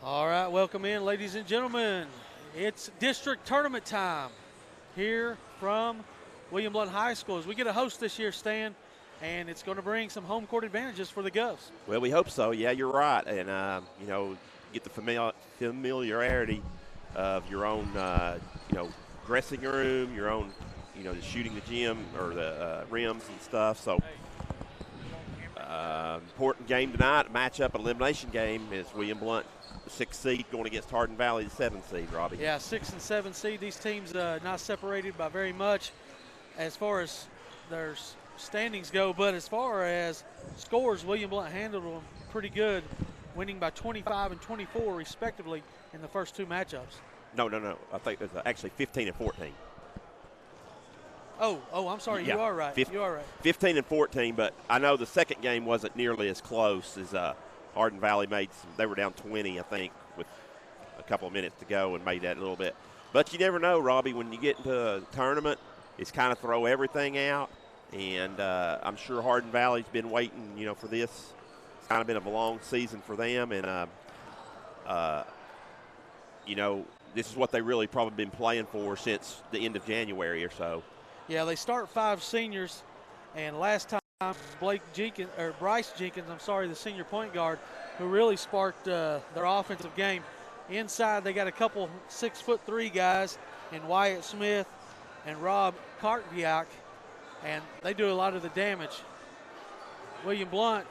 All right, welcome in, ladies and gentlemen. It's district tournament time here from William Blount High School as we get a host this year, Stan, and it's going to bring some home court advantages for the Govs. Well, we hope so. Yeah, you're right. And, get the familiarity of your own, dressing room, your own, the shooting the gym or the rims and stuff. So, important game tonight, matchup, elimination game is William Blount, the 6th seed, going against Hardin Valley, the 7th seed, Robbie. Yeah, 6 and 7 seed. These teams not separated by very much as far as their standings go, but as far as scores, William Blount handled them pretty good, winning by 25 and 24 respectively in the first two matchups. No. I think it's actually 15 and 14. Oh, I'm sorry. Yeah, you are right. You are right. 15 and 14, but I know the second game wasn't nearly as close as Hardin Valley they were down 20, I think, with a couple of minutes to go and made that a little bit. But you never know, Robbie, when you get into a tournament, it's kind of throw everything out. And I'm sure Hardin Valley's been waiting, for this. It's kind of been a long season for them. And, this is what they really probably been playing for since the end of January or so. Yeah, they start 5 seniors, and last time Bryce Jenkins, the senior point guard, who really sparked their offensive game. Inside, they got a couple 6'3" guys in Wyatt Smith and Rob Kartviak, and they do a lot of the damage. William Blount,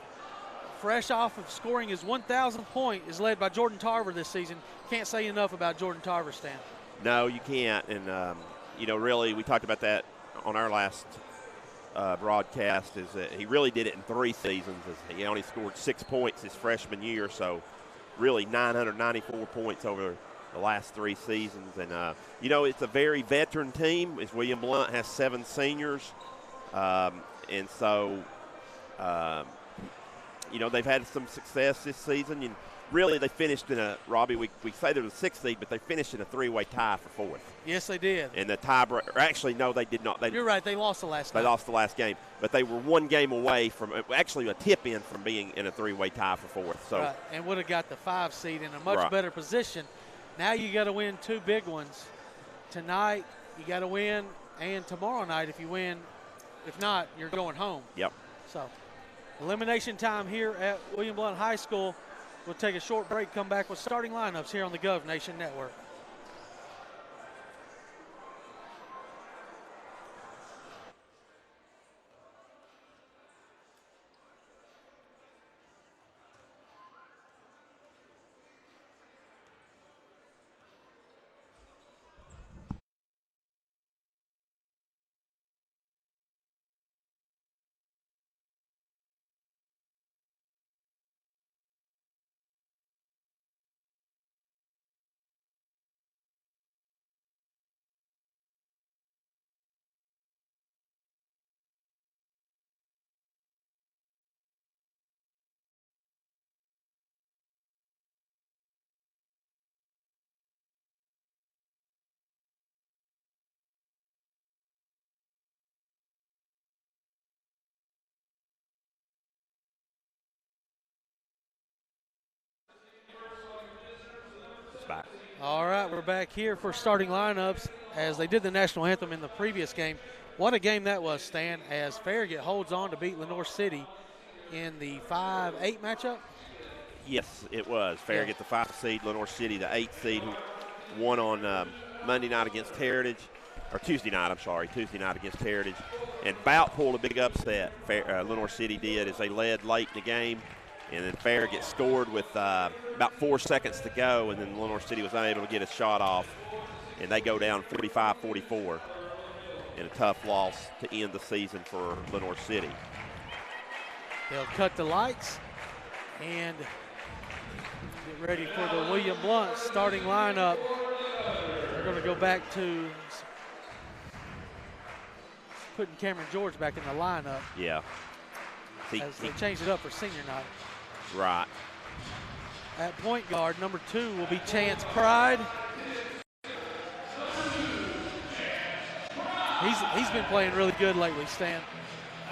fresh off of scoring his 1,000th point, is led by Jordan Tarver this season. Can't say enough about Jordan Tarver, Stan. No, you can't, and really, we talked about that on our last broadcast, is that he really did it in 3 seasons. He only scored 6 points his freshman year, so really 994 points over the last 3 seasons. And, it's a very veteran team, as William Blount has 7 seniors. And so, they've had some success this season. And really, they finished in a, Robbie, we say they're the 6th seed, but they finished in a 3-way tie for 4th. Yes, they did. And the tiebreaker, actually, no, they did not. You're right, they lost the last game. They lost the last game. But they were 1 game away from, actually a tip-in from being in a 3-way tie for 4th. So. Right, and would have got the 5 seed in a much better position. Now you got to win 2 big ones. Tonight, you got to win, and tomorrow night if you win. If not, you're going home. Yep. So, elimination time here at William Blount High School. We'll take a short break, come back with starting lineups here on the Gov Nation Network. Back. All right, we're back here for starting lineups as they did the national anthem in the previous game. What a game that was, Stan, as Farragut holds on to beat Lenoir City in the 5-8 matchup. Yes, it was. Farragut, the 5th seed, Lenoir City, the 8th seed, who won on Monday night against Heritage, or Tuesday night against Heritage. And Blount pulled a big upset, Lenoir City did, as they led late in the game. And then Farragut scored with about 4 seconds to go, and then Lenoir City was unable to get a shot off. And they go down 45-44 in a tough loss to end the season for Lenoir City. They'll cut the lights and get ready for the William Blount starting lineup. They're going to go back to putting Cameron George back in the lineup. Yeah. As they changed it up for senior night. Right. At point guard, number 2 will be Chance Pride. He's been playing really good lately, Stan.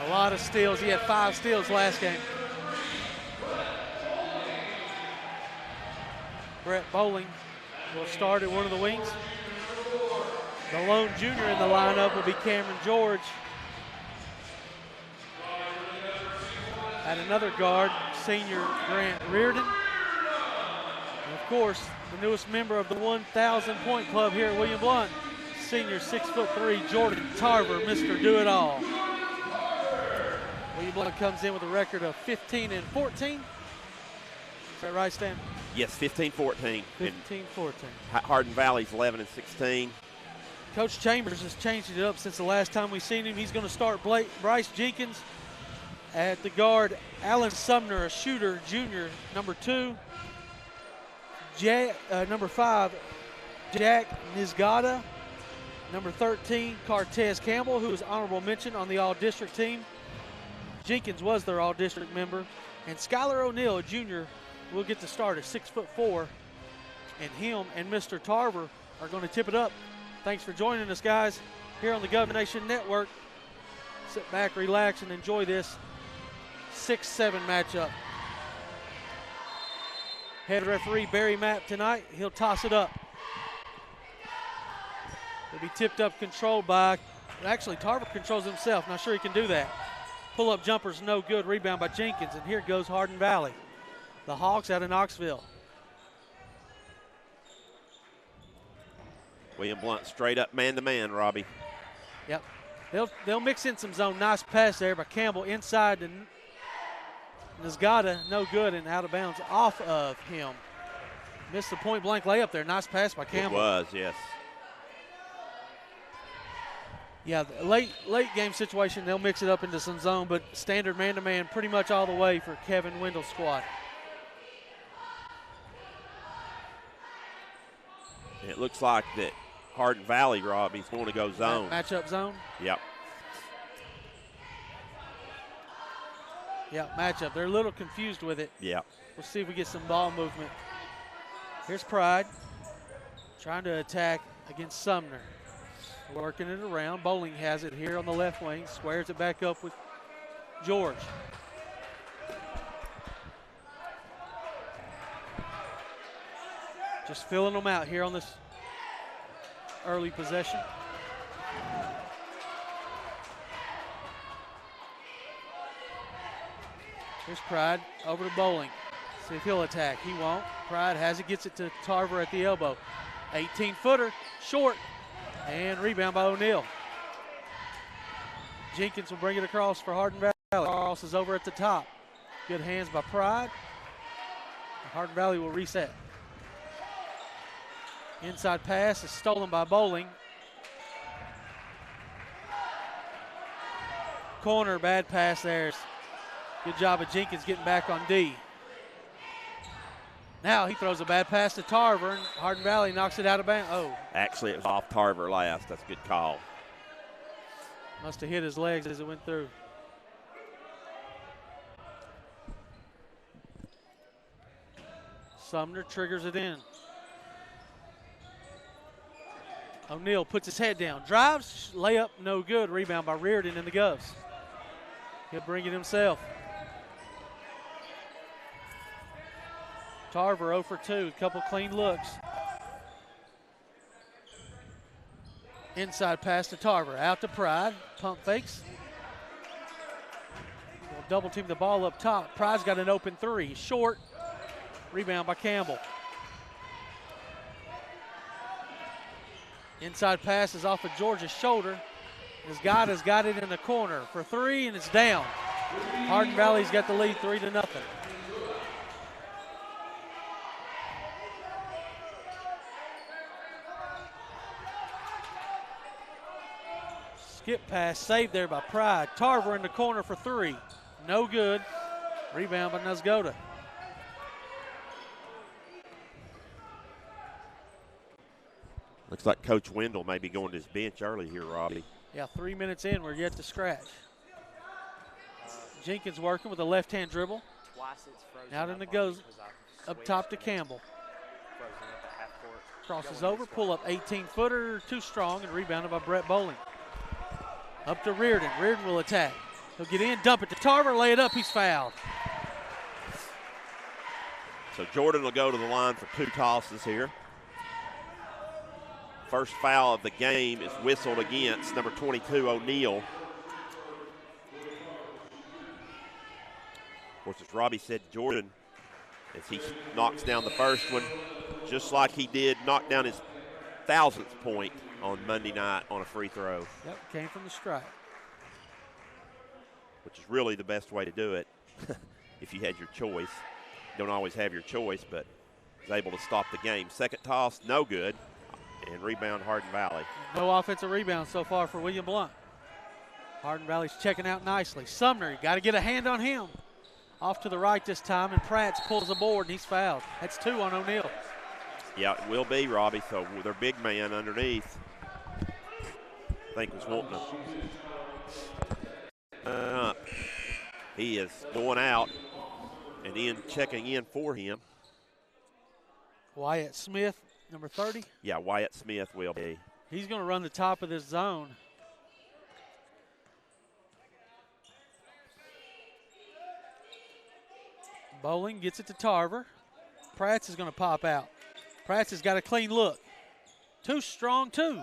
A lot of steals. He had 5 steals last game. Brett Bowling will start at one of the wings. The lone junior in the lineup will be Cameron George. At another guard, senior Grant Reardon. And of course, the newest member of the 1,000 point club here at William Blount, senior 6'3" Jordan Tarver, Mr. Do-It-All. William Blount comes in with a record of 15-14. Is that right, Stan? Yes, 15-14. 15-14. Hardin Valley's 11-16. Coach Chambers has changed it up since the last time we've seen him. He's going to start Bryce Jenkins at the guard. Alan Sumner, a shooter, junior, number 2. Number 5, Jack Nizgada. Number 13, Cartez Campbell, who is honorable mention on the all-district team. Jenkins was their all-district member. And Skylar O'Neill, a junior, will get to start at 6'4". And him and Mr. Tarver are going to tip it up. Thanks for joining us, guys, here on the Gov Nation Network. Sit back, relax, and enjoy this 6-7 matchup. Head referee Barry Mapp tonight. He'll toss it up. It'll be tipped up, controlled by, actually Tarver controls himself. Not sure he can do that. Pull-up jumper's no good. Rebound by Jenkins, and here goes Hardin Valley. The Hawks out of Knoxville. William Blount straight up man-to-man, Robbie. Yep. They'll mix in some zone. Nice pass there by Campbell inside to Nizgada. No good and out of bounds off of him. Missed the point-blank layup there. Nice pass by Campbell. It was, yes. Yeah, late game situation, they'll mix it up into some zone, but standard man-to-man pretty much all the way for Kevin Wendell's squad. It looks like that Hardin Valley, Robbie's going to go zone. Matchup zone? Yep. Yeah, matchup. They're a little confused with it. Yep. We'll see if we get some ball movement. Here's Pride trying to attack against Sumner. Working it around. Bowling has it here on the left wing. Squares it back up with George. Just filling them out here on this early possession. Here's Pride over to Bowling. See if he'll attack. He won't. Pride has it, gets it to Tarver at the elbow. 18-footer, short, and rebound by O'Neill. Jenkins will bring it across for Hardin Valley. Cross is over at the top. Good hands by Pride. Hardin Valley will reset. Inside pass is stolen by Bowling. Corner, bad pass there. Good job of Jenkins getting back on D. Now he throws a bad pass to Tarver, and Hardin Valley knocks it out of bounds. Oh. Actually, it was off Tarver last. That's a good call. Must have hit his legs as it went through. Sumner triggers it in. O'Neill puts his head down. Drives, layup, no good. Rebound by Reardon in the Govs. He'll bring it himself. Tarver 0 for 2, a couple clean looks. Inside pass to Tarver, out to Pride, pump fakes. We'll double team the ball up top. Pride's got an open 3, short. Rebound by Campbell. Inside pass is off of George's shoulder. Nizgada's got it in the corner for 3, and it's down. Hardin Valley's got the lead 3-0. Skip pass saved there by Pride. Tarver in the corner for 3. No good. Rebound by Nizgada. Looks like Coach Wendell may be going to his bench early here, Robbie. Yeah, 3 minutes in, we're yet to scratch. Jenkins working with a left-hand dribble. Out in the goes up top to Campbell. Crosses over, pull up 18-footer, too strong, and rebounded by Brett Bowling. Up to Reardon. Reardon will attack. He'll get in, dump it to Tarver, lay it up, he's fouled. So Jordan will go to the line for 2 tosses here. First foul of the game is whistled against number 22, O'Neal. Of course, as Robbie said, Jordan, as he knocks down the first one, just like he did knock down his 1,000th point on Monday night on a free throw. Yep, came from the stripe. Which is really the best way to do it if you had your choice. Don't always have your choice, but was able to stop the game. Second toss, no good, and rebound Hardin Valley. No offensive rebound so far for William Blount. Hardin Valley's checking out nicely. Sumner, you got to get a hand on him. Off to the right this time, and Pratt pulls the board, and he's fouled. That's 2 on O'Neal. Yeah, it will be, Robbie, so their big man underneath, I think was wanting to he is going out and in checking in for him. Wyatt Smith, number 30. Yeah, Wyatt Smith will be. He's going to run the top of this zone. Bowling gets it to Tarver. Pratt's is going to pop out. Pratt's has got a clean look. Too strong, too.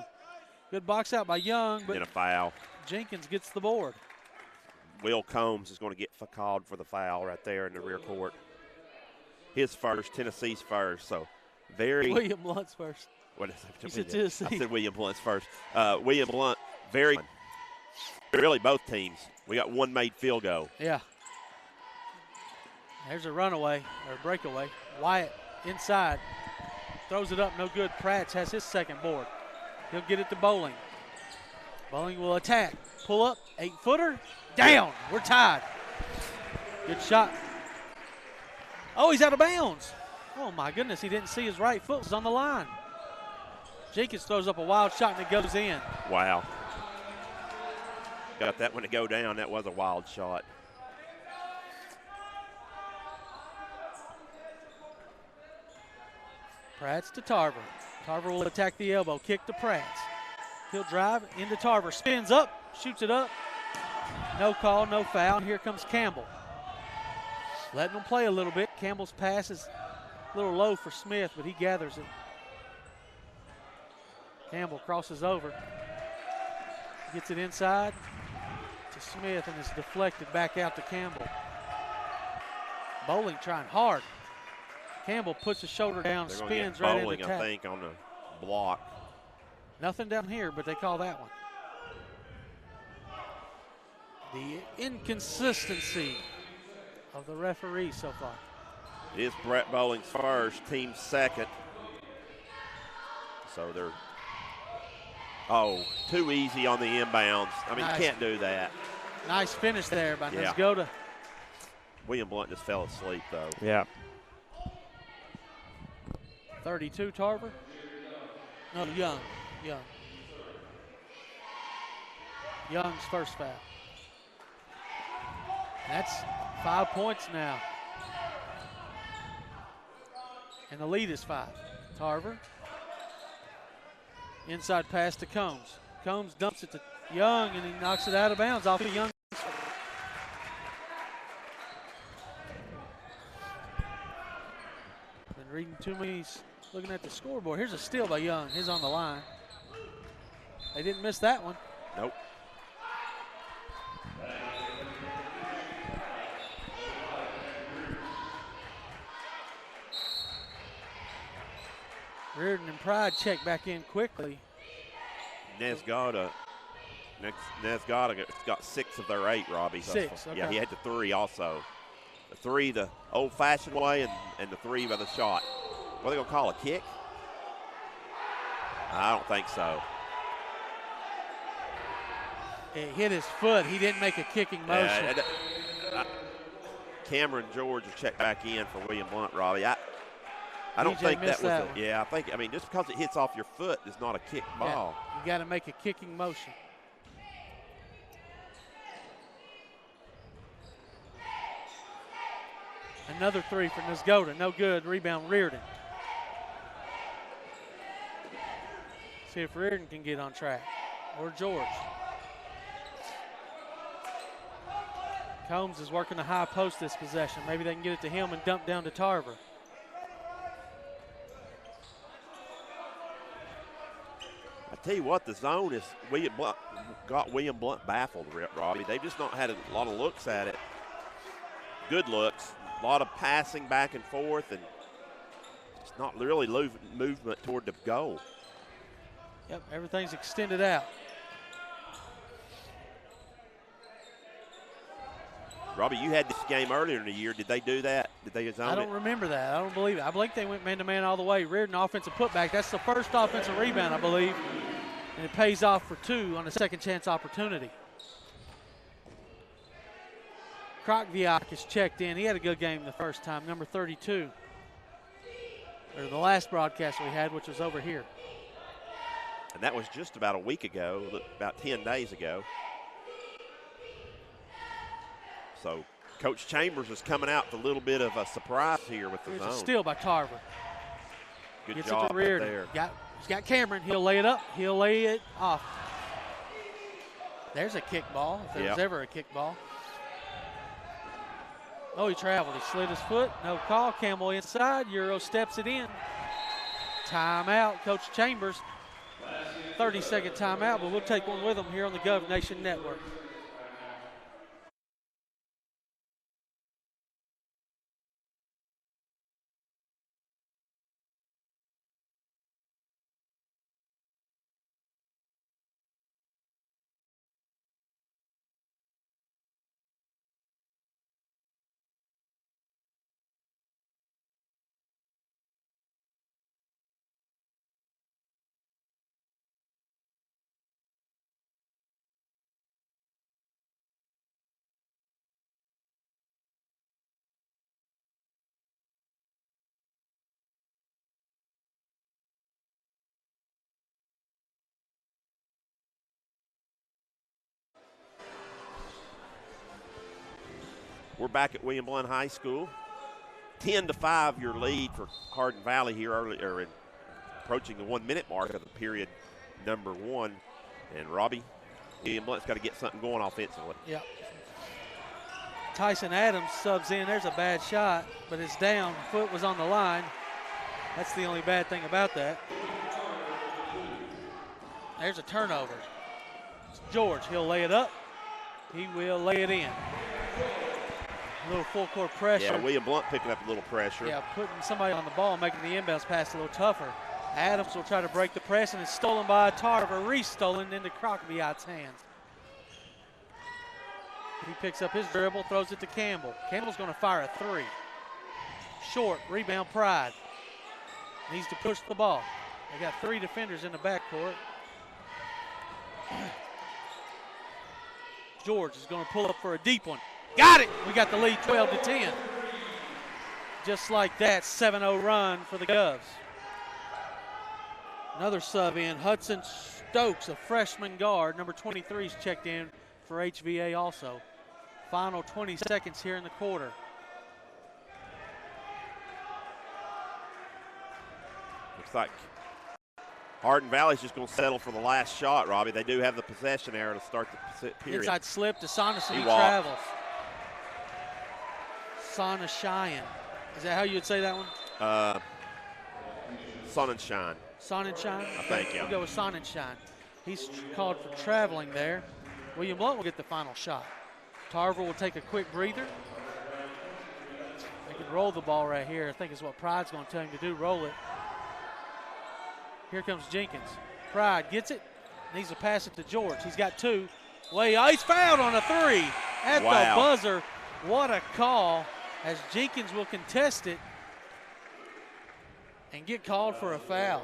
Good box out by Young, but and a foul. Jenkins gets the board. Will Combs is going to get called for the foul right there in the rear court. His first, Tennessee's first, so very. William Blunt's first. What is it? You said Tennessee. I said William Blunt's first. William Blount, very, really both teams. We got one made field goal. Yeah. There's a runaway, or a breakaway. Wyatt inside. Throws it up, no good. Pratt has his second board. He'll get it to Bowling. Bowling will attack. Pull up, 8-footer. Down. We're tied. Good shot. Oh, he's out of bounds. Oh, my goodness. He didn't see his right foot was on the line. Jenkins throws up a wild shot, and it goes in. Wow. Got that one to go down. That was a wild shot. Pratt's to Tarver. Tarver will attack the elbow. Kick to Pratt's. He'll drive into Tarver. Spins up. Shoots it up. No call, no foul. And here comes Campbell. Letting them play a little bit. Campbell's pass is a little low for Smith, but he gathers it. Campbell crosses over. Gets it inside to Smith and is deflected back out to Campbell. Bowling trying hard. Campbell puts his shoulder down, They're spins right into I think, on the block. Nothing down here, but they call that one. The inconsistency of the referee so far. It is Brett Bowling's first, team second. So they're, too easy on the inbounds. I mean, Nice. You can't do that. Nice finish there by Yeah. Nesgoda. William Blount just fell asleep, though. Yeah. 32, Tarver. No, Young. Young's first foul. That's 5 points now. And the lead is 5. Tarver. Inside pass to Combs. Combs dumps it to Young, and he knocks it out of bounds off of Young. Been reading too many, looking at the scoreboard. Here's a steal by Young. He's on the line. They didn't miss that one. Nope. Reardon and Pride check back in quickly. Nesgoda got 6 of their 8, Robbie. 6, okay. Yeah, he had the 3 also. The 3 the old-fashioned way and the 3 by the shot. What are they going to call, a kick? I don't think so. It hit his foot. He didn't make a kicking motion. Cameron George will check back in for William Blount, Robbie. I don't DJ think that missed was that one. yeah, I mean, just because it hits off your foot is not a kick ball. Yeah, you got to make a kicking motion. Another 3 for Nesgoda. No good. Rebound, Reardon. See if Reardon can get on track. Or George. Combs is working the high post this possession. Maybe they can get it to him and dump down to Tarver. tell you what, the zone is got William Blount baffled, Robbie. They've just not had a lot of looks at it. Good looks, a lot of passing back and forth, and just not really movement toward the goal. Yep, everything's extended out. Robbie, you had this game earlier in the year. Did they do that? Did they zone it? I don't remember that. I don't believe it. I believe they went man-to-man all the way. Reardon offensive putback. That's the first offensive rebound, I believe. And it pays off for 2 on a second chance opportunity. Krokviak is checked in. He had a good game the first time, number 32. Or the last broadcast we had, which was over here. And that was just about a week ago, about 10 days ago. So Coach Chambers is coming out with a little bit of a surprise here with the Here's zone. a steal by Tarver. Good Gets job it to Reardon. there. He's got Cameron. He'll lay it up. He'll lay it off. There's a kickball, if there was ever a kickball. Oh, he traveled. He slid his foot. No call. Campbell inside. Euro steps it in. Timeout, Coach Chambers. 30-second timeout, but we'll take one with them here on the Gov Nation Network. We're back at William Blount High School. 10-5 your lead for Hardin Valley here earlier, approaching the 1 minute mark of the period number 1. And Robbie, William Blount's got to get something going offensively. Yep. Tyson Adams subs in. There's a bad shot, but it's down. Foot was on the line. That's the only bad thing about that. There's a turnover. It's George. He'll lay it up. He will lay it in. A little full court pressure. Yeah, William Blount picking up a little pressure. Yeah, putting somebody on the ball, making the inbounds pass a little tougher. Adams will try to break the press, and it's stolen by Tarver. Re-stolen into Krokviak's hands. He picks up his dribble, throws it to Campbell. Campbell's going to fire a 3. Short, rebound Pride. Needs to push the ball. They got 3 defenders in the backcourt. George is going to pull up for a deep one. Got it! We got the lead 12-10. Just like that, 7-0 run for the Govs. Another sub in, Hudson Stokes, a freshman guard. Number 23 is checked in for HVA also. Final 20 seconds here in the quarter. Looks like Hardin Valley's just going to settle for the last shot, Robbie. They do have the possession error to start the period. Inside slip to Sonderson, he walked. travels. Sonnenschein. Is that how you would say that one? Sonnenschein. Sonnenschein? I think, yeah. We'll go with Sonnenschein. He's called for traveling there. William Blount will get the final shot. Tarver will take a quick breather. They can roll the ball right here. I think is what Pride's going to tell him to do, roll it. Here comes Jenkins. Pride gets it. Needs to pass it to George. He's got 2. He's fouled on a 3 at the buzzer. What a call, as Jenkins will contest it and get called for a foul.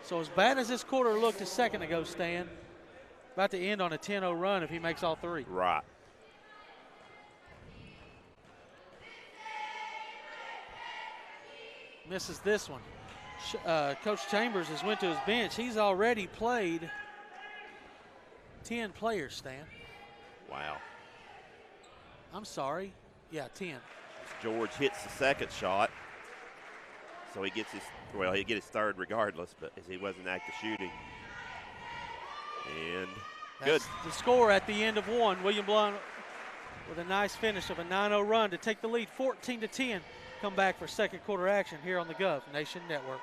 So as bad as this quarter looked a second ago, Stan, about to end on a 10-0 run if he makes all 3. Right. Misses this one. Coach Chambers has went to his bench. He's already played 10 players, Stan. Wow. I'm sorry. Yeah, 10. George hits the second shot. So he gets he'll get his third regardless, but as he wasn't active shooting. And that's good. The score at the end of 1. William Blount with a nice finish of a 9-0 run to take the lead 14-10. Come back for second quarter action here on the Gov Nation Network.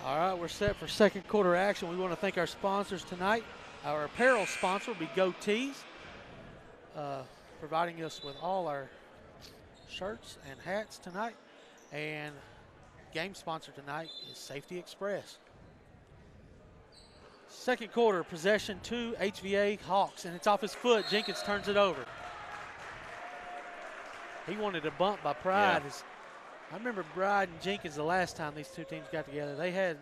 All right, we're set for second quarter action. We want to thank our sponsors tonight. Our apparel sponsor will be Go Tees, providing us with all our shirts and hats tonight. And game sponsor tonight is Safety Express. Second quarter, possession 2, HVA Hawks, and it's off his foot. Jenkins turns it over. He wanted a bump by Pride. Yeah. I remember Bride and Jenkins the last time these two teams got together. They had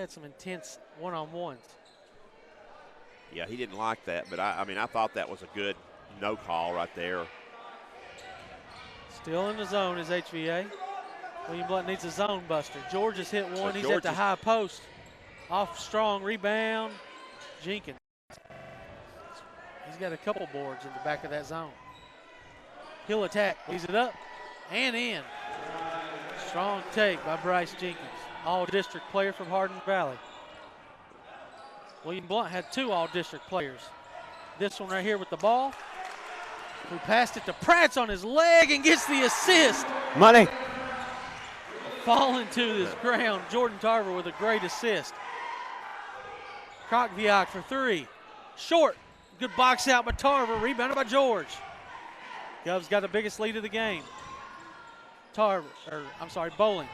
some intense one-on-ones. Yeah, he didn't like that, but I mean, I thought that was a good no call right there. Still in the zone is HVA. William Blount needs a zone buster. George has hit one. So He's at the high post. Off strong rebound. Jenkins. He's got a couple boards in the back of that zone. He'll attack. Leaves it up and in. Strong take by Bryce Jenkins. All-district player from Hardin Valley. William Blount had 2 all-district players. This one right here with the ball. Who passed it to Pratt's on his leg and gets the assist. Money. Falling to this ground. Jordan Tarver with a great assist. Krokviak for 3. Short. Good box out by Tarver. Rebounded by George. Gov's got the biggest lead of the game. Bowling.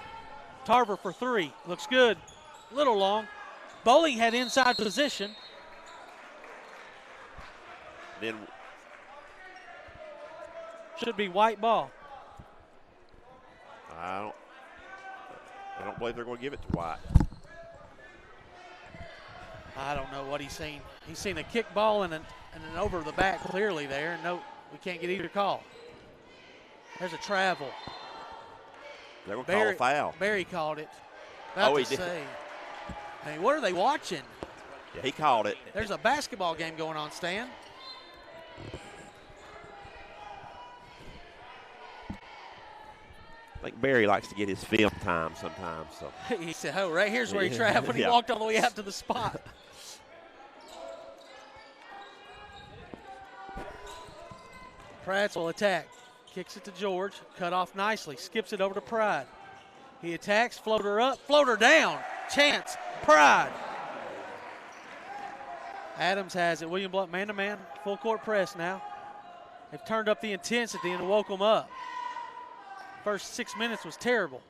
Tarver for 3. Looks good. A little long. Bowling had inside position. Then Should be white ball. I don't believe they're going to give it to White. I don't know what he's seen. He's seen a kick ball and an over the back clearly there. No, we can't get either call. There's a travel. They're going to call a foul. Barry called it. About He to did. say. Hey, what are they watching? Yeah, he called it. There's a basketball game going on, Stan. I think Barry likes to get his film time sometimes. So He said, oh, right here's where he Yeah. traveled when he Yeah. walked all the way out to the spot. Pratt will attack. Kicks it to George. Cut off nicely. Skips it over to Pride. He attacks. Floater up. Floater down. Chance. Pride. Adams has it. William Blount man-to-man. Full court press now. They've turned up the intensity and woke them up. First 6 minutes was terrible.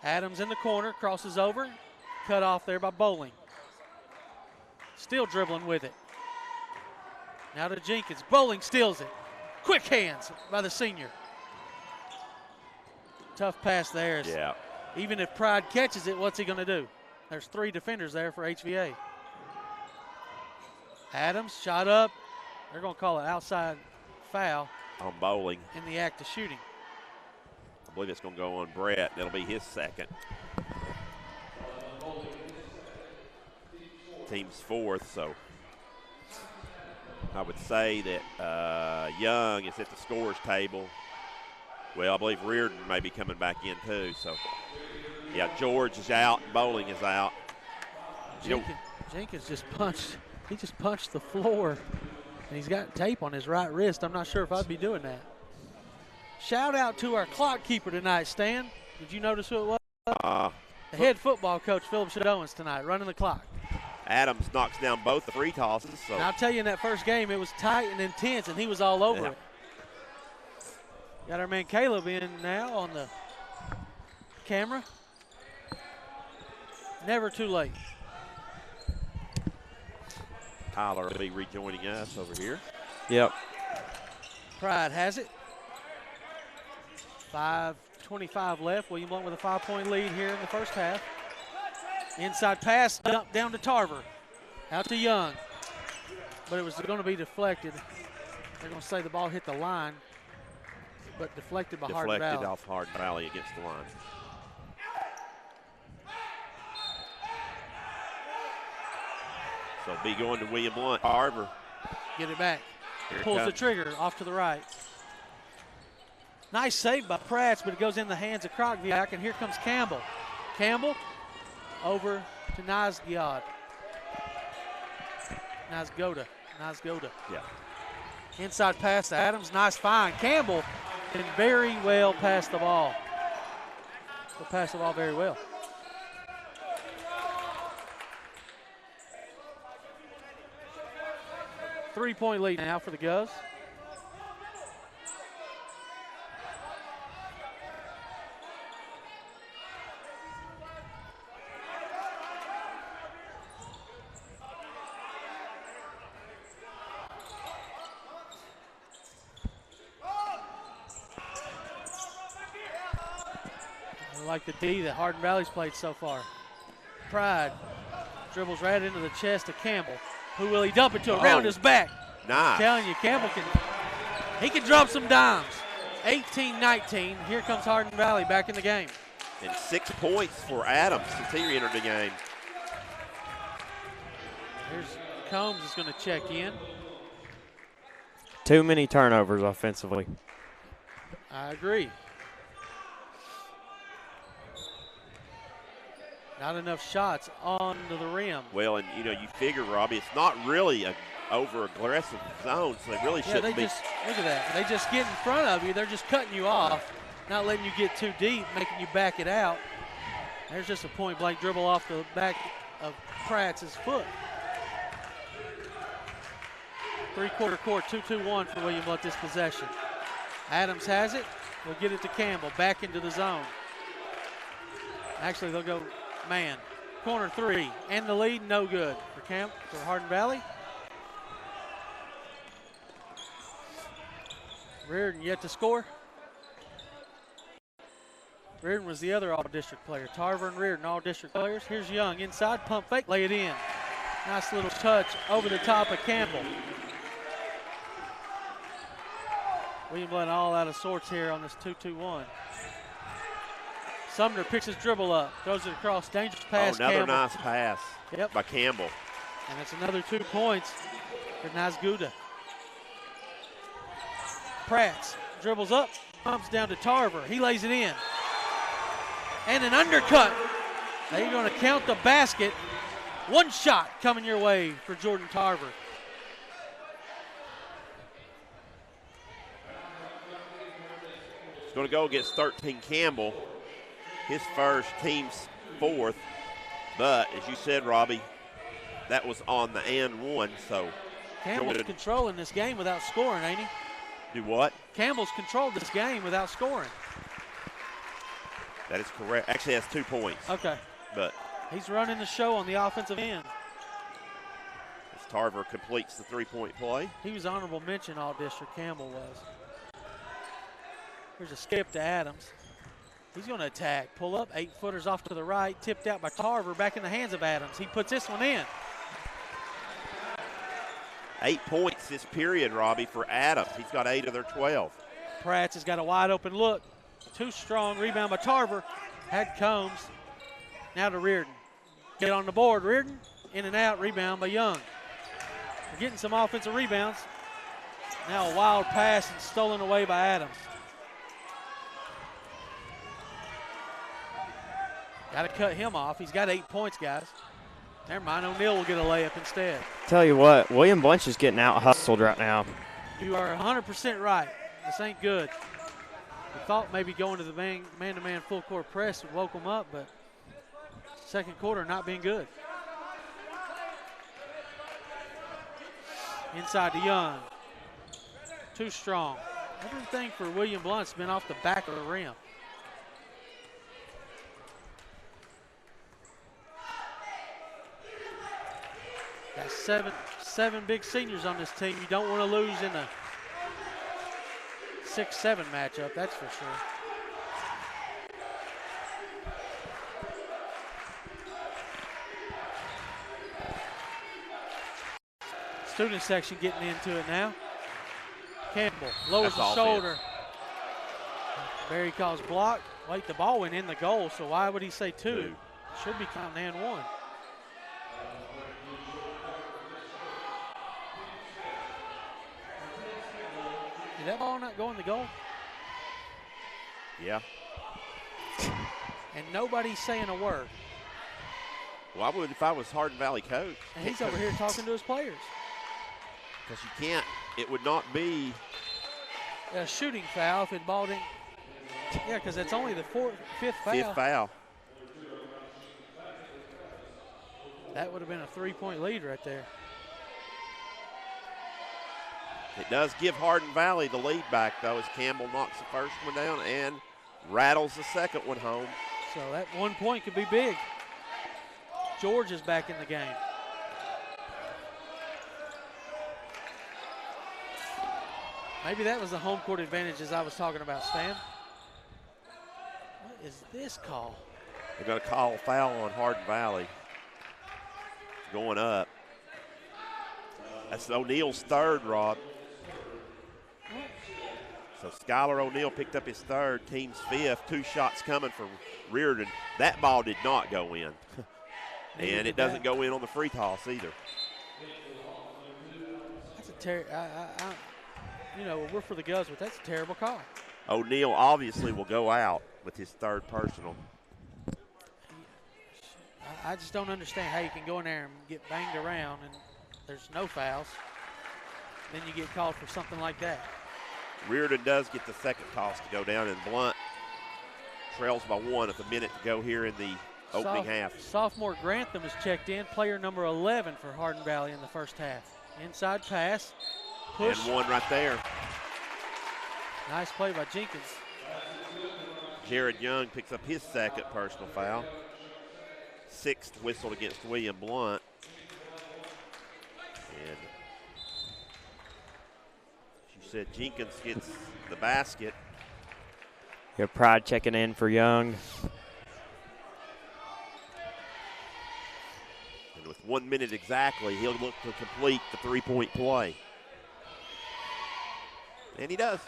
Adams in the corner. Crosses over. Cut off there by Bowling. Still dribbling with it. Now to Jenkins. Bowling steals it. Quick hands by the senior. Tough pass there. yeah, Even if Pride catches it, what's he going to do? There's 3 defenders there for HVA. Adams shot up. They're going to call it outside foul on Bowling. in the act of shooting. I believe it's going to go on Brett. That'll be his second. Team's 4th, so I would say that Young is at the scorer's table. Well, I believe Reardon may be coming back in too. So, yeah, George is out. Bowling is out. Jenkins just punched. He just punched the floor, and he's got tape on his right wrist. I'm not sure if I'd be doing that. Shout out to our clock keeper tonight, Stan. Did you notice who it was? The head football coach, Philip Shadowens, tonight, running the clock. Adams knocks down both the free tosses. So. And I'll tell you, in that first game, it was tight and intense, and he was all over it. Got our man Caleb in now on the camera. Never too late. Tyler will be rejoining us over here. Yep. Pride has it. 5:25 left. William Blount with a 5-point lead here in the first half. Inside pass, dump down to Tarver. Out to Young. But it was going to be deflected. They're going to say the ball hit the line, but deflected by Hardin Valley. Deflected off Hardin Valley against the line. So be going to William Blount. Tarver. Get it back. Here it Pulls the comes. trigger off to the right. Nice save by Prats, but it goes in the hands of Krokviak, and here comes Campbell. Campbell over to Nazgiad. Nazgoda. Yeah. Inside pass to Adams. Nice find. Campbell can very well pass the ball. They'll pass the ball very well. Three-point lead now for the Govs. I like the D that Hardin Valley's played so far. Pride dribbles right into the chest of Campbell. Who will he dump it to? Around his back. Nice. I'm telling you, Campbell can drop some dimes. 18-19. Here comes Hardin Valley back in the game. And 6 points for Adams since he entered the game. Here's Combs is going to check in. Too many turnovers offensively. I agree. Not enough shots onto the rim. Well, and you figure, Robbie, it's not really a over-aggressive zone, so they really shouldn't be. Look at that. They just get in front of you. They're just cutting you off, not letting you get too deep, making you back it out. There's just a point-blank dribble off the back of Pratt's foot. Three-quarter court, 2-2-1 for William Blount this possession. Adams has it. They'll get it to Campbell, back into the zone. Actually, they'll go man. Corner three, and the lead, no good for Hardin Valley. Reardon yet to score. Reardon was the other all-district player. Tarver and Reardon, all-district players. Here's Young inside, pump fake, lay it in. Nice little touch over the top of Campbell. William Blount all out of sorts here on this 2-2-1. Sumner picks his dribble up, throws it across, dangerous pass. Another Campbell. nice pass by Campbell. And it's another 2 points for Nazguda. Pratt dribbles up, pumps down to Tarver. He lays it in. And an undercut. They're going to count the basket. One shot coming your way for Jordan Tarver. He's going to go against 13 Campbell. His first, team's fourth. But, as you said, Robbie, that was on the and one, so. Campbell's controlling this game without scoring, ain't he? Do what? Campbell's controlled this game without scoring. That is correct. Actually has 2 points. Okay. But he's running the show on the offensive end. As Tarver completes the 3-point play. He was honorable mention all district, Campbell was. Here's a skip to Adams. He's going to attack. Pull up, 8-footers off to the right, tipped out by Tarver, back in the hands of Adams. He puts this one in. 8 points this period, Robbie, for Adams. He's got 8 of their 12. Pratt has got a wide open look. Too strong, rebound by Tarver. Had Combs. Now to Reardon. Get on the board, Reardon. In and out, rebound by Young. They're getting some offensive rebounds. Now a wild pass and stolen away by Adams. Got to cut him off. He's got 8 points, guys. Never mind, O'Neal will get a layup instead. Tell you what, William Blount is getting out hustled right now. You are 100% right. This ain't good. We thought maybe going to the man-to-man full court press would woke them up, but second quarter not being good. Inside to Young. Too strong. Everything for William Blount's been off the back of the rim. Got seven big seniors on this team. You don't want to lose in a 6-7 matchup, that's for sure. Student section getting into it now. Campbell lowers the shoulder. Barry calls block. Wait, the ball went in the goal, so why would he say 2? Should be counting and 1. Did that ball not go in the goal? Yeah. And nobody's saying a word. Well, I would if I was Hardin Valley coach. And he's over here talking to his players. Because you can't, it would not be. A shooting foul if the ball didn't Yeah, because that's only the fifth foul. Fifth foul. That would have been a 3-point lead right there. It does give Hardin Valley the lead back, though, as Campbell knocks the first one down and rattles the second one home. So that 1 point could be big. George is back in the game. Maybe that was the home court advantage as I was talking about, Stan. What is this call? They're going to call a foul on Hardin Valley. Going up. That's O'Neal's third, Rob. So Skylar O'Neal picked up his third, team's fifth. 2 shots coming from Reardon. That ball did not go in. And it doesn't go in on the free toss either. That's a terrible, you know, we're for the Govs, but that's a terrible call. O'Neal obviously will go out with his third personal. I just don't understand how you can go in there and get banged around and there's no fouls. Then you get called for something like that. Reardon does get the second toss to go down, and Blount trails by 1 with a minute to go here in the opening half. Sophomore Grantham is checked in, player number 11 for Hardin Valley in the first half. Inside pass, push. And 1 right there. Nice play by Jenkins. Jared Young picks up his second personal foul. 6th whistled against William Blount. And she said Jenkins gets the basket. Your Pride checking in for Young. And with 1 minute exactly, he'll look to complete the 3-point play. And he does.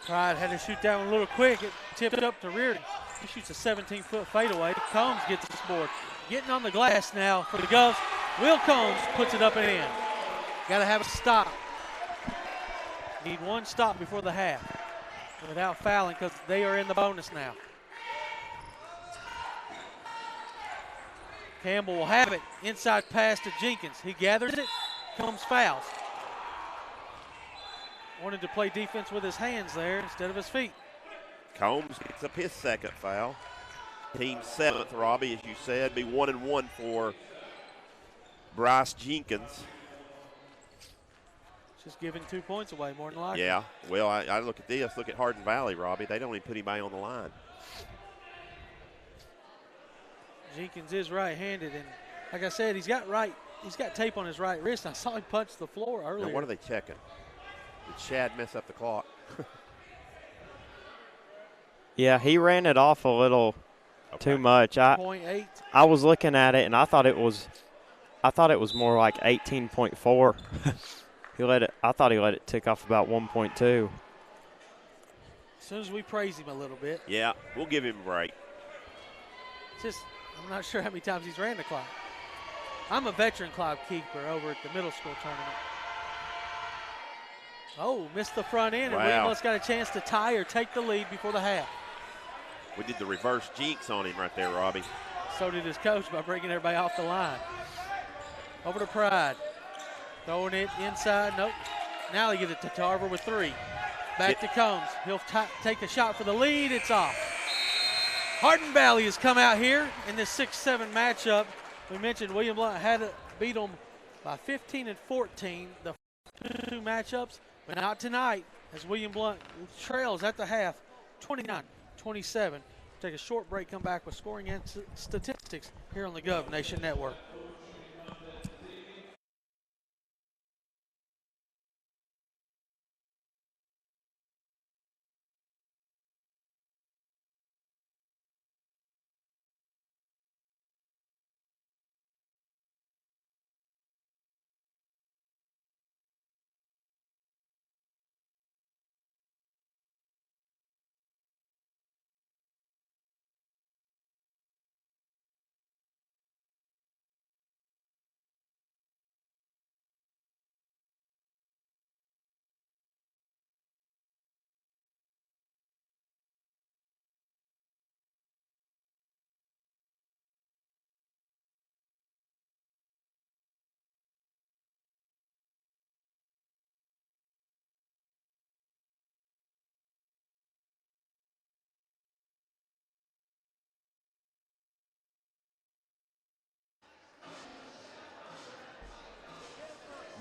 Pride had to shoot that one a little quick. It tipped up to Reardon. He shoots a 17-foot fadeaway. Combs gets this board. Getting on the glass now for the Govs. Will Combs puts it up and in. Got to have a stop. Need 1 stop before the half without fouling because they are in the bonus now. Campbell will have it. Inside pass to Jenkins. He gathers it. Combs fouls. Wanted to play defense with his hands there instead of his feet. Combs picks up his second foul. Team 7th, Robbie, as you said, be 1-1 for Bryce Jenkins. Just giving 2 points away more than likely. Yeah, well, I look at this. Look at Hardin Valley, Robbie. They don't even put anybody on the line. Jenkins is right-handed, and like I said, he's got tape on his right wrist. I saw him punch the floor earlier. Now, what are they checking? Did Shad mess up the clock? Yeah, he ran it off a little too much. 0.8. I was looking at it and I thought it was more like 18.4. I thought he let it tick off about 1.2. As soon as we praise him a little bit. Yeah, we'll give him a break. I'm not sure how many times he's ran the clock. I'm a veteran clock keeper over at the middle school tournament. Oh, missed the front end, and William got a chance to tie or take the lead before the half. We did the reverse jinx on him right there, Robbie. So did his coach by bringing everybody off the line. Over to Pride. Throwing it inside. Nope. Now he gives it to Tarver with 3. Back to Combs. He'll take a shot for the lead. It's off. Hardin Valley has come out here in this 6-7 matchup. We mentioned William Blount had to beat them by 15 and 14, the 2 matchups, but not tonight as William Blount trails at the half 29-27. Take a short break, come back with scoring and statistics here on the Gov Nation Network.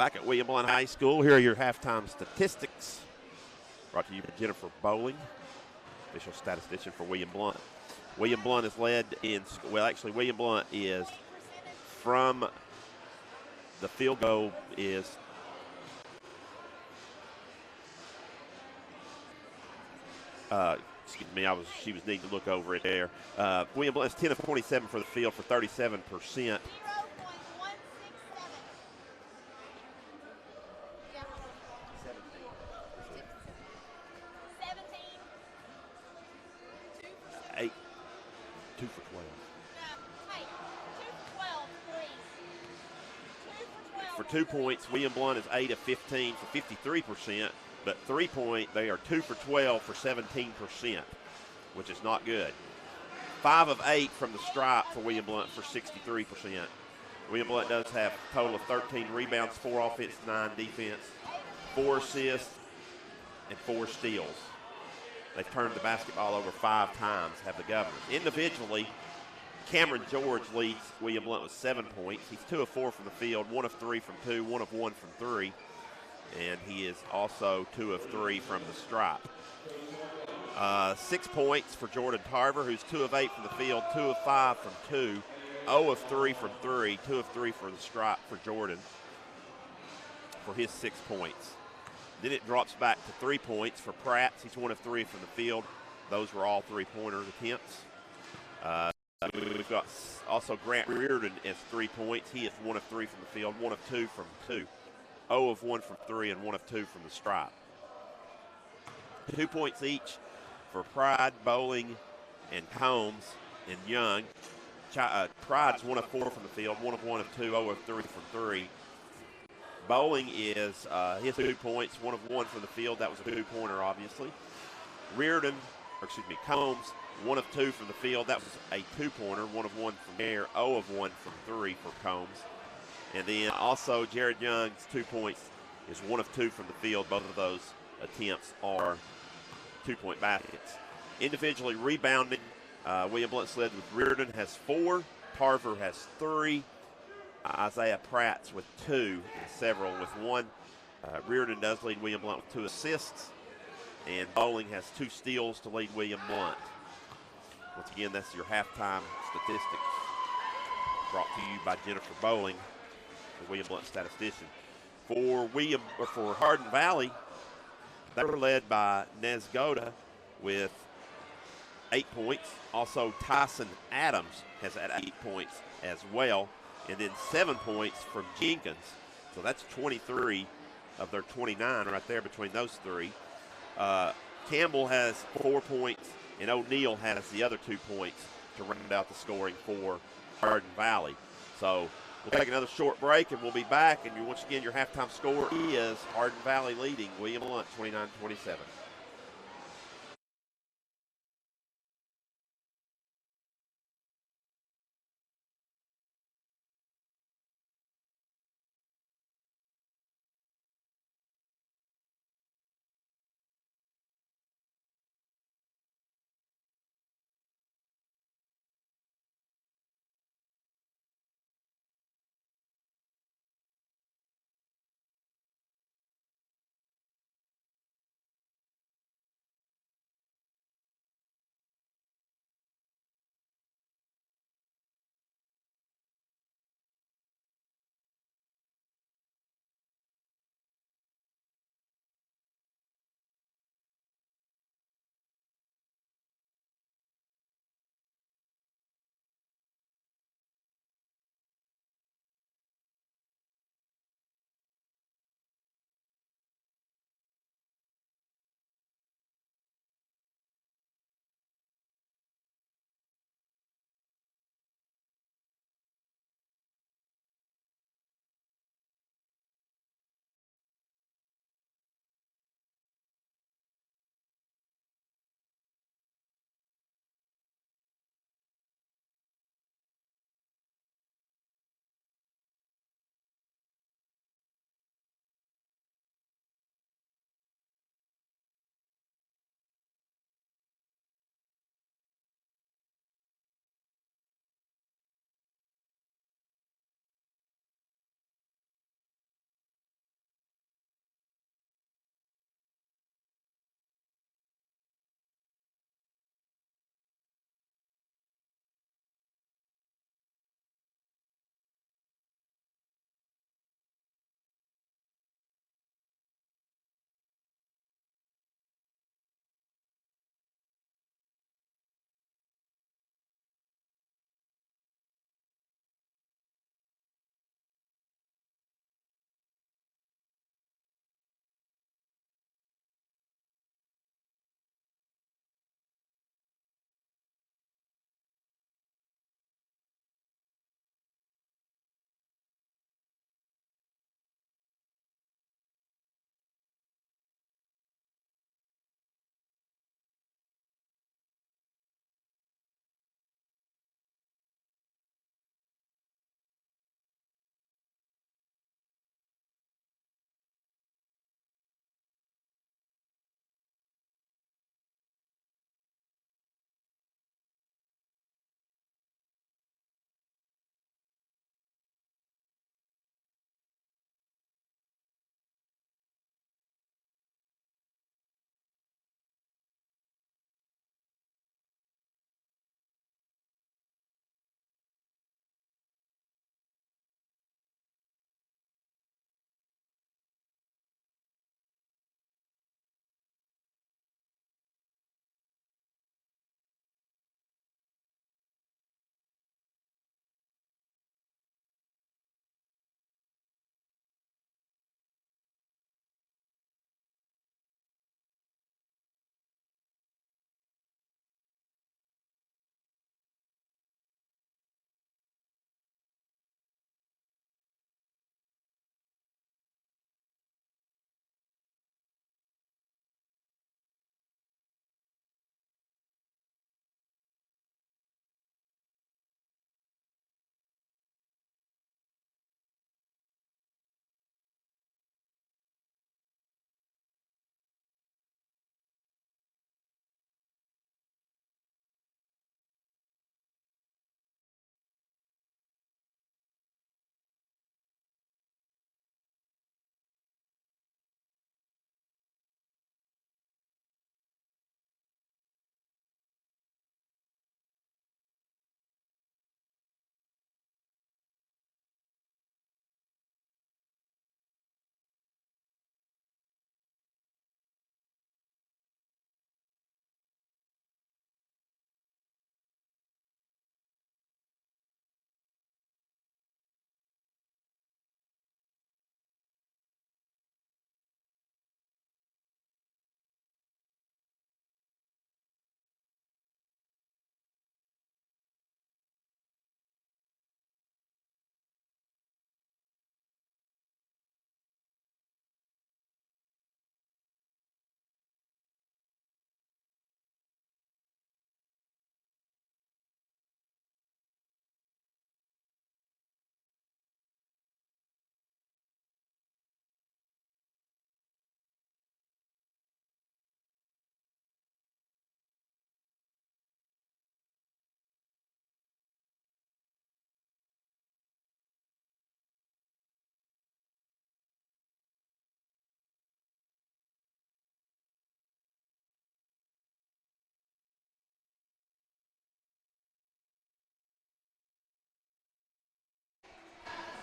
Back at William Blount High School, here are your halftime statistics. Brought to you by Jennifer Bowling, official statistician for William Blount. William Blount is led in, well, actually, William Blount is from the field goal is excuse me, she was needing to look over it there. William Blount is 10 of 27 for the field for 37%. Eight, 2 for 12. For 2 points, William Blount is 8 of 15 for 53%, but 3-point, they are 2 for 12 for 17%, which is not good. 5 of 8 from the stripe for William Blount for 63%. William Blount does have a total of 13 rebounds, 4 offense, 9 defense, 4 assists, and 4 steals. They've turned the basketball over 5 times, have the Governors. Individually, Cameron George leads William Blount with 7 points. He's 2 of 4 from the field, 1 of 3 from 2, 1 of 1 from 3. And he is also 2 of 3 from the stripe. 6 points for Jordan Tarver, who's 2 of 8 from the field, 2 of 5 from 2, 0 of 3 from 3, 2 of 3 for the stripe for Jordan for his 6 points. Then it drops back to 3 points for Pratt. He's 1 of 3 from the field. Those were all three-pointer attempts. We've got also Grant Reardon as 3 points. He is 1 of 3 from the field, 1 of 2 from 2, 0 of 1 from 3, and 1 of 2 from the stripe. 2 points each for Pride, Bowling, and Combs and Young. Pride's 1 of 4 from the field, 1 of 1 of 2, 0 of 3 from 3. Bowling is his 2 points, 1 of 1 from the field. That was a 2-pointer, obviously. Combs, 1 of 2 from the field. That was a 2-pointer, 1 of 1 from there, 0 of 1 from 3 for Combs. And then also Jared Young's 2 points is 1 of 2 from the field. Both of those attempts are 2-point baskets. Individually rebounding, William Blount's led with Reardon has 4, Tarver has 3, Isaiah Pratt's with 2, and several with 1. Reardon does lead William Blount with 2 assists, and Bowling has 2 steals to lead William Blount. Once again, that's your halftime statistics brought to you by Jennifer Bowling, the William Blount statistician. For Hardin Valley, they were led by Nez Goda with 8 points. Also, Tyson Adams has had 8 points as well. And then 7 points from Jenkins. So that's 23 of their 29 right there between those 3. Campbell has 4 points, and O'Neal has the other 2 points to round out the scoring for Hardin Valley. So we'll take another short break, and we'll be back. And once again, your halftime score is Hardin Valley leading William Blount 29-27.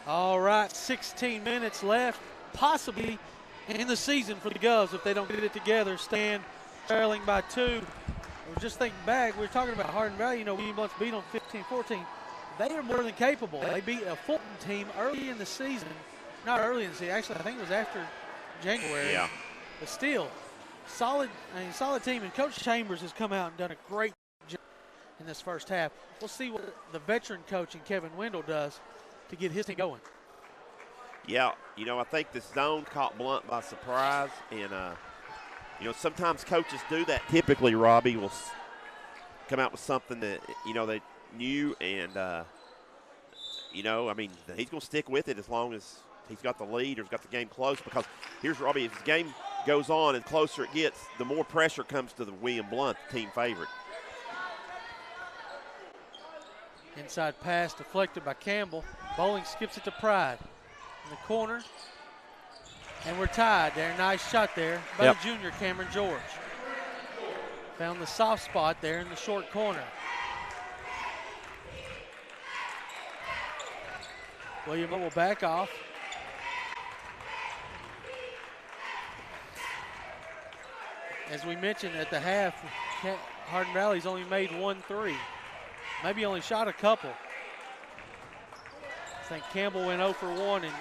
All right, 16 minutes left, possibly in the season for the Govs if they don't get it together. Stand trailing by 2. We're just thinking back, we were talking about Hardin Valley. You know, William Blount's beat on 15-14. They are more than capable. They beat a Fulton team early in the season. Not early in the season, actually I think it was after January. Yeah. But still, solid team. And Coach Chambers has come out and done a great job in this first half. We'll see what the veteran coach and Kevin Wendell does to get his team going. Yeah, you know, I think the zone caught Blount by surprise. And, you know, sometimes coaches do that. Typically, Robbie will come out with something that, you know, they knew. And, you know, I mean, he's going to stick with it as long as he's got the lead or he's got the game close. Because here's Robbie, if the game goes on and closer it gets, the more pressure comes to the William Blount, the team favorite. Inside pass deflected by Campbell. Bowling skips it to Pride in the corner. And we're tied there. Nice shot there by the junior, Cameron George. Found the soft spot there in the short corner. William will back off. As we mentioned at the half, Hardin Valley's only made 1 3. Maybe only shot a couple. I think Campbell went 0 for 1 and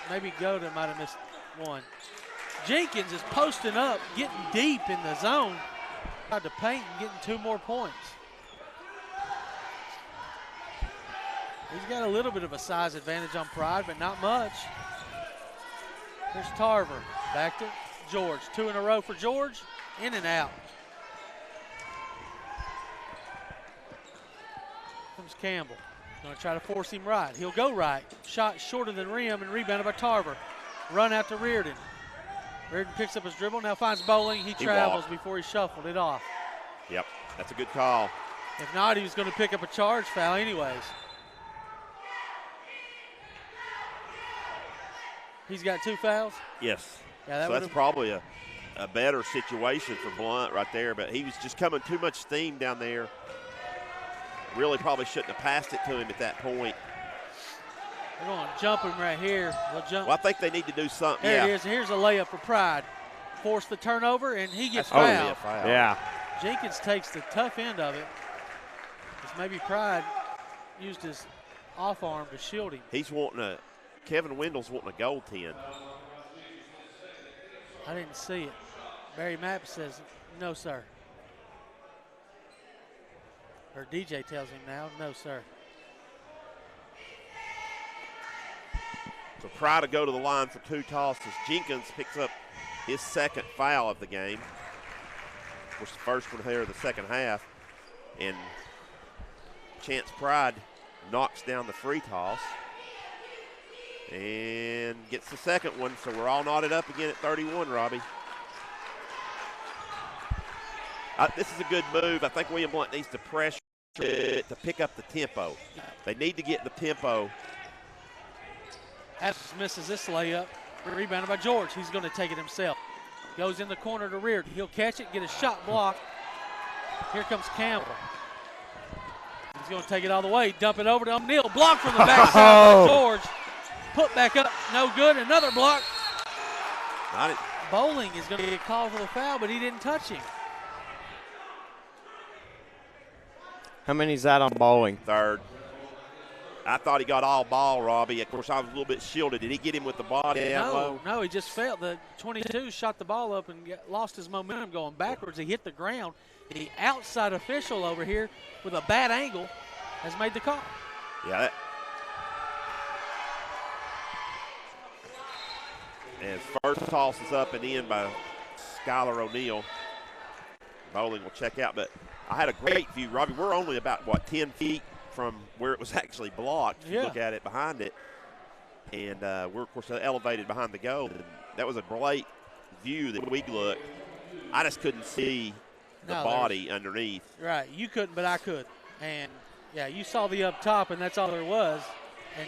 maybe Goda might have missed 1. Jenkins is posting up, getting deep in the zone. Tried to paint and getting 2 more points. He's got a little bit of a size advantage on Pride, but not much. Here's Tarver, back to George. 2 in a row for George, in and out. Comes Campbell, gonna try to force him right. He'll go right, shot shorter than rim and rebounded by Tarver. Run out to Reardon. Reardon picks up his dribble, now finds Bowling. He travels before he shuffled it off. Yep, that's a good call. If not, he was gonna pick up a charge foul anyways. He's got 2 fouls? Yes. Yeah, so that's probably a better situation for Blount right there, but he was just coming too much steam down there. Really probably shouldn't have passed it to him at that point. They're going to jump him right here. They'll jump. Well, I think they need to do something. There it is. Here's a layup for Pride. Force the turnover, and he gets fouled. A foul. Yeah. Jenkins takes the tough end of it. Because maybe Pride used his off arm to shield him. He's wanting Kevin Wendell's wanting a goaltend. I didn't see it. Barry Mapp says, no, sir. Or DJ tells him now, no, sir. So Pride to go to the line for 2 tosses. Jenkins picks up his 2nd foul of the game. Of course, the first one here of the second half. And Chance Pride knocks down the free toss and gets the 2nd one. So we're all knotted up again at 31, Robbie. This is a good move. I think William Blount needs to pressure to pick up the tempo. They need to get the tempo. Adams misses this layup. Rebounded by George. He's going to take it himself. Goes in the corner to Reardon. He'll catch it, get a shot blocked. Here comes Campbell. He's going to take it all the way. Dump it over to O'Neal. Blocked from the backside by George. Put back up. No good. Another block. Not it. Bowling is going to get called for the foul, but he didn't touch him. How many is that on Bowling? 3rd. I thought he got all ball, Robbie. Of course, I was a little bit shielded. Did he get him with the body down low? No, he just fell. The 22 shot the ball up and lost his momentum going backwards. He hit the ground. The outside official over here with a bad angle has made the call. Yeah. And first toss is up and in by Skylar O'Neal. Bowling will check out, but I had a great view, Robbie. We're only about, 10 feet from where it was actually blocked. If you look at it behind it. And we're, of course, elevated behind the goal. And that was a great view that we looked. I just couldn't see the body underneath. Right. You couldn't, but I could. And, yeah, you saw the up top, and that's all there was. And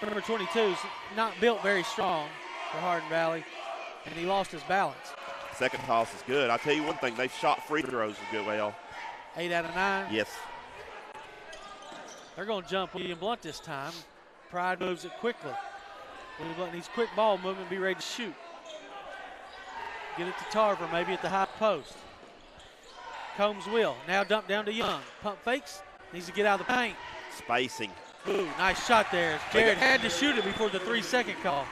number 22 is not built very strong for Hardin Valley, and he lost his balance. 2nd toss is good. I'll tell you one thing, they've shot free throws a good well. 8 out of 9. Yes. They're going to jump William Blount this time. Pride moves it quickly. William Blount needs quick ball movement, be ready to shoot. Get it to Tarver, maybe at the high post. Combs will. Now dump down to Young. Pump fakes. Needs to get out of the paint. Spacing. Ooh, nice shot there. Jared had to shoot it before the 3-second call.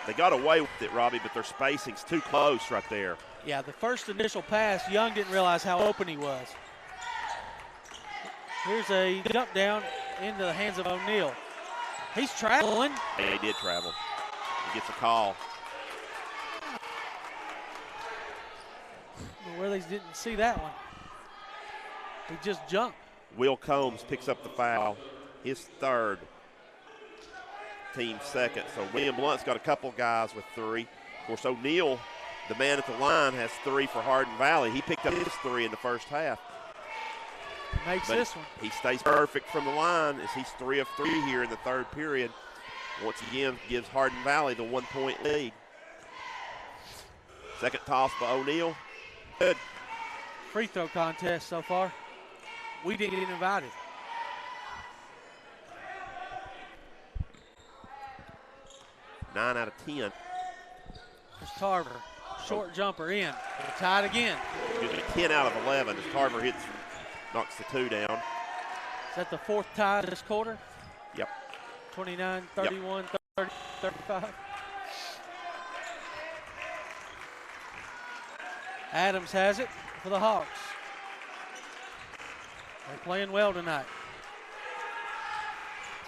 They got away with it, Robbie, but their spacing's too close right there. Yeah, the first initial pass, Young didn't realize how open he was. Here's a dump down into the hands of O'Neal. He's traveling. Yeah, he did travel. He gets a call. Well, they didn't see that one. He just jumped. Will Combs picks up the foul. His third. Team second. So William Blount's got a couple guys with 3. Of course, O'Neal, the man at the line, has 3 for Hardin Valley. He picked up his 3 in the first half. Makes But this one. he stays perfect from the line as he's 3 of 3 here in the third period. Once again, gives Hardin Valley the 1-point lead. Second toss by O'Neal. Good. Free throw contest so far. We didn't get invited. Nine out of 10. There's Tarver. Short jumper in. They're tied again. Excuse me, 10 out of 11 as Tarver knocks the 2 down. Is that the 4th tie this quarter? Yep. 29, 31, 30, 35. Adams has it for the Hawks. They're playing well tonight.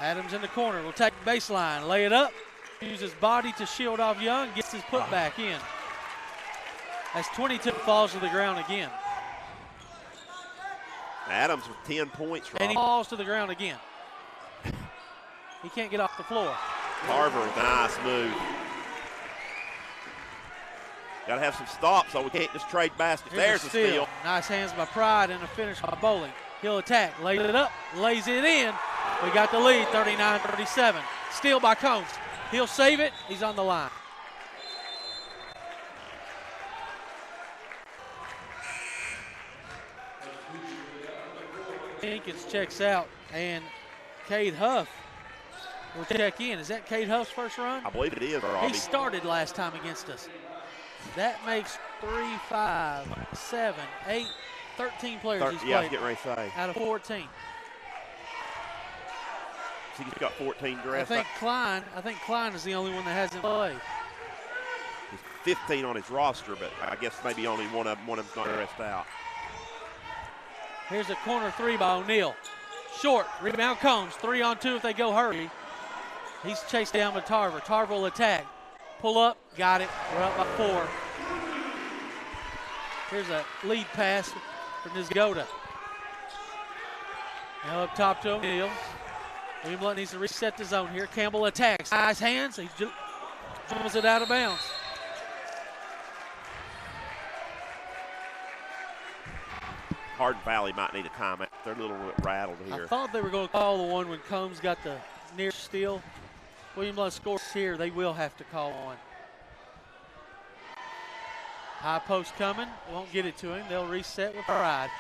Adams in the corner will take baseline, lay it up, use his body to shield off Young, gets his putback in. As 22 falls to the ground again. Adams with 10 points. And he falls to the ground again. He can't get off the floor. Tarver with a nice move. Got to have some stops, so we can't just trade baskets. There's a steal. Nice hands by Pride and a finish by Bowling. He'll attack, laid it up, lays it in. We got the lead, 39-37. Steal by Combs. He'll save it. He's on the line. Jenkins checks out, and Cade Huff will check in. Is that Cade Huff's first run? I believe it is, Robbie. He started last time against us. That makes 3, 5, 7, 8, 13 players he's Yeah, I was played getting ready to say. out of 14. He's got 14 dressed. I think Klein is the only one that hasn't played. He's 15 on his roster, but I guess maybe only one of them's not dressed out. Here's a corner 3 by O'Neal. Short, rebound Combs, 3-on-2 if they go hurry. He's chased down by Tarver. Tarver will attack. Pull up, got it. We're up by 4. Here's a lead pass for Nizgoda. Now up top to O'Neal. William Blount needs to reset the zone here. Campbell attacks. Nice hands. He dribbles it out of bounds. Hardin Valley might need a timeout. They're a little rattled here. I thought they were going to call the one when Combs got the near steal. William Blount scores here. They will have to call one. High post coming. Won't get it to him. They'll reset with Pride.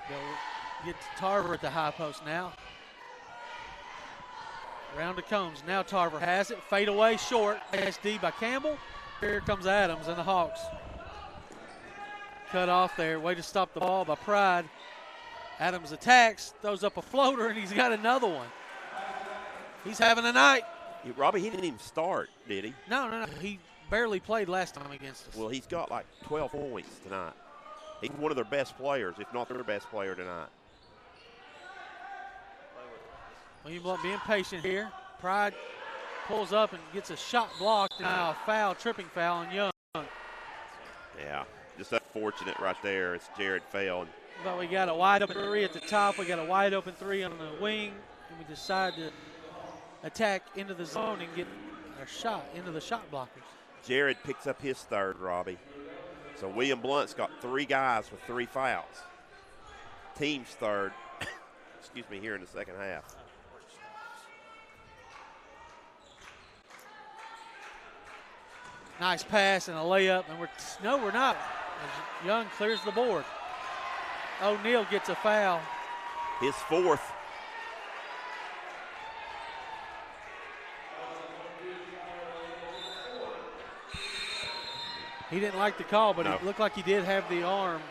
They'll get to Tarver at the high post now. Round to Combs. Now Tarver has it. Fade away short. SD by Campbell. Here comes Adams and the Hawks. Cut off there. Way to stop the ball by Pride. Adams attacks. Throws up a floater, and he's got another one. He's having a night. Robbie, he didn't even start, did he? No. He barely played last time against us. Well, he's got like 12 points tonight. He's one of their best players, if not their best player tonight. William Blount being patient here. Pride pulls up and gets a shot blocked, and now a foul, tripping foul on Young. Yeah, just unfortunate right there. It's Jared fell. But we got a wide open 3 at the top. We got a wide open 3 on the wing, and we decide to attack into the zone and get our shot into the shot blockers. Jared picks up his third, Robbie. So William Blount's got 3 guys with 3 fouls. Team's third, excuse me, here in the second half. Nice pass and a layup, and we're not. As Young clears the board. O'Neal gets a foul. His fourth. He didn't like the call, but No. it looked like he did have the arm.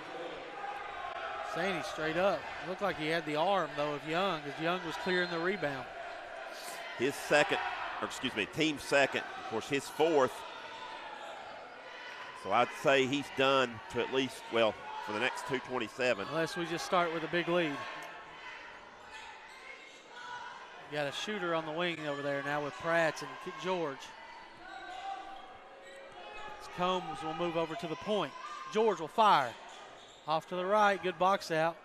Saying he's straight up. It looked like he had the arm, though, of Young, as Young was clearing the rebound. His second, or excuse me, team second. Of course, his fourth. So I'd say he's done to at least, well, for the next 2:27. Unless we just start with a big lead. Got a shooter on the wing over there now with Pratt and George. Combs will move over to the point. George will fire. Off to the right, good box out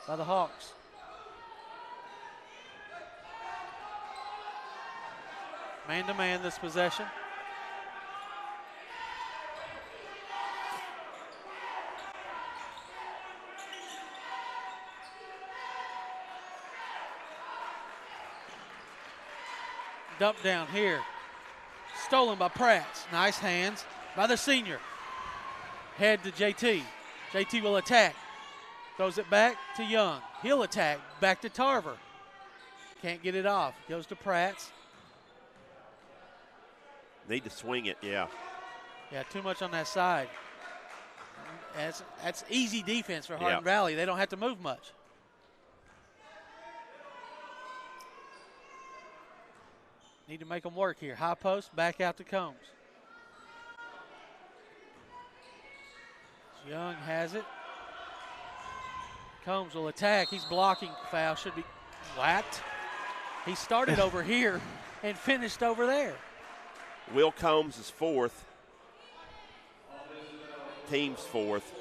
by the Hawks. Man-to-man this possession. Dump down here. Stolen by Pratt. Nice hands by the senior. Head to JT. JT will attack. Throws it back to Young. He'll attack. Back to Tarver. Can't get it off. Goes to Pratt. Need to swing it, yeah. Yeah, too much on that side. That's easy defense for Hardin Yep. Valley. They don't have to move much. Need to make them work here. High post, back out to Combs. Young has it. Combs will attack. He's blocking. Foul should be whacked. He started over here and finished over there. Will Combs is fourth. Team's fourth.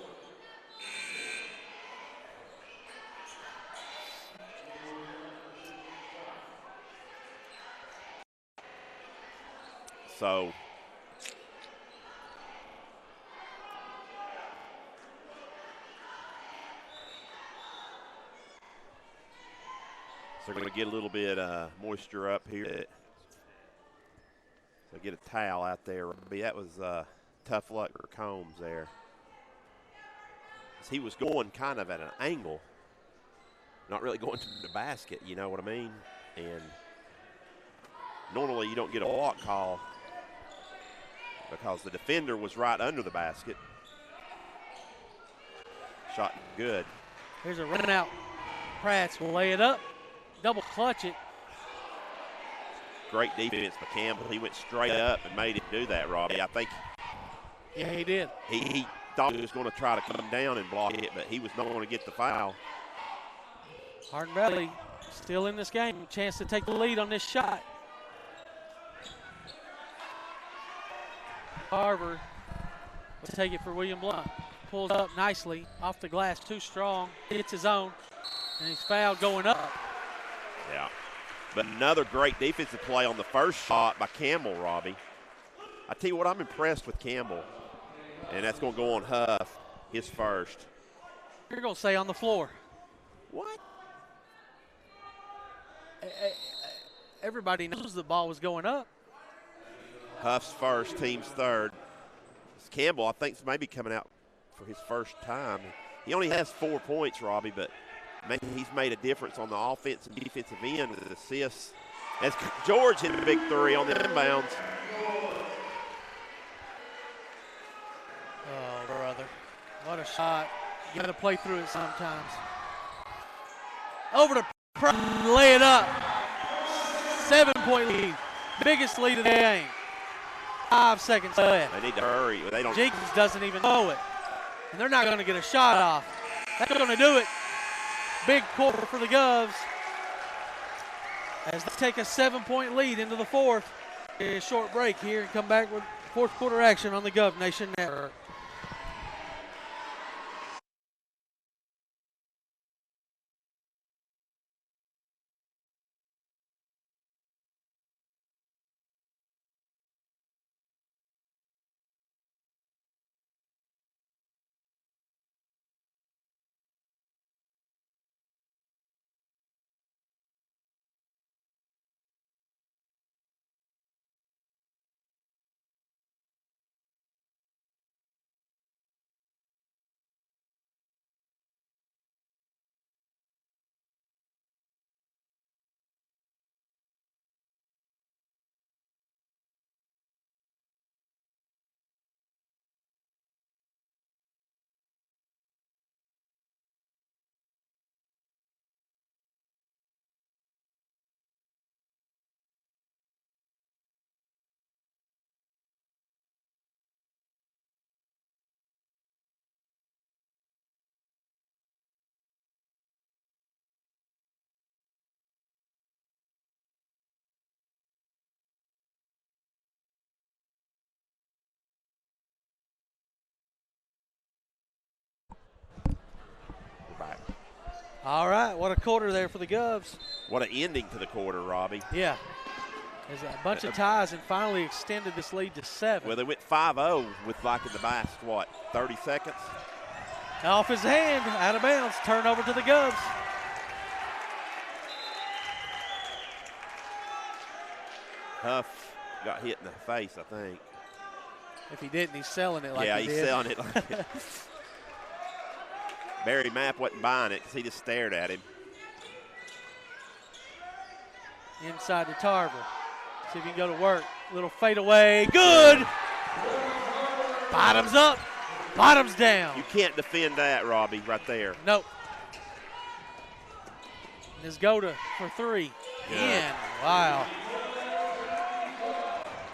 So they're going to get a little bit moisture up here. So get a towel out there. That was tough luck for Combs there. He was going kind of at an angle, not really going to the basket, you know what I mean? And normally you don't get a block call because the defender was right under the basket. Shot good. Here's a run out. Pratt will lay it up, double clutch it. Great defense by Campbell. He went straight up and made him do that, Robbie. I think Yeah, he did. he thought he was going to try to come down and block it, but he was not going to get the foul. Hardin Valley still in this game. Chance to take the lead on this shot. Carver will take it for William Blount. Pulls up nicely off the glass, too strong. Hits his own, and he's fouled going up. Yeah. But another great defensive play on the first shot by Campbell, Robbie. I tell you what, I'm impressed with Campbell. And that's going to go on Huff, his first. You're going to say on the floor. What? Everybody knows the ball was going up. Huff's first, team's third. Campbell, I think, is maybe coming out for his first time. He only has 4 points, Robbie, but maybe he's made a difference on the offense and defensive end with assists. As George hit a big three on the inbounds. Oh, brother. What a shot. You got to play through it sometimes. Over to Pratt, lay it up. 7-point lead. Biggest lead of the game. 5 seconds left. They need to hurry. They don't. Jenkins doesn't even know it. And they're not going to get a shot off. That's going to do it. Big quarter for the Govs as they take a 7-point lead into the fourth. A short break here and come back with fourth quarter action on the Gov Nation Network. All right, what a quarter there for the Govs. What an ending to the quarter, Robbie. Yeah. There's a bunch of ties and finally extended this lead to 7. Well, they went 5-0 with like in the last, 30 seconds? Off his hand, out of bounds, turnover to the Govs. Huff got hit in the face, I think. If he didn't, he's selling it like yeah, he he's did. selling it like it. Barry Mapp wasn't buying it because he just stared at him. Inside to Tarver. See if he can go to work. Little fadeaway. Good! Bottoms up. Bottoms down. You can't defend that, Robbie, right there. Nope. Nisgoda for 3. Good. In. Wow.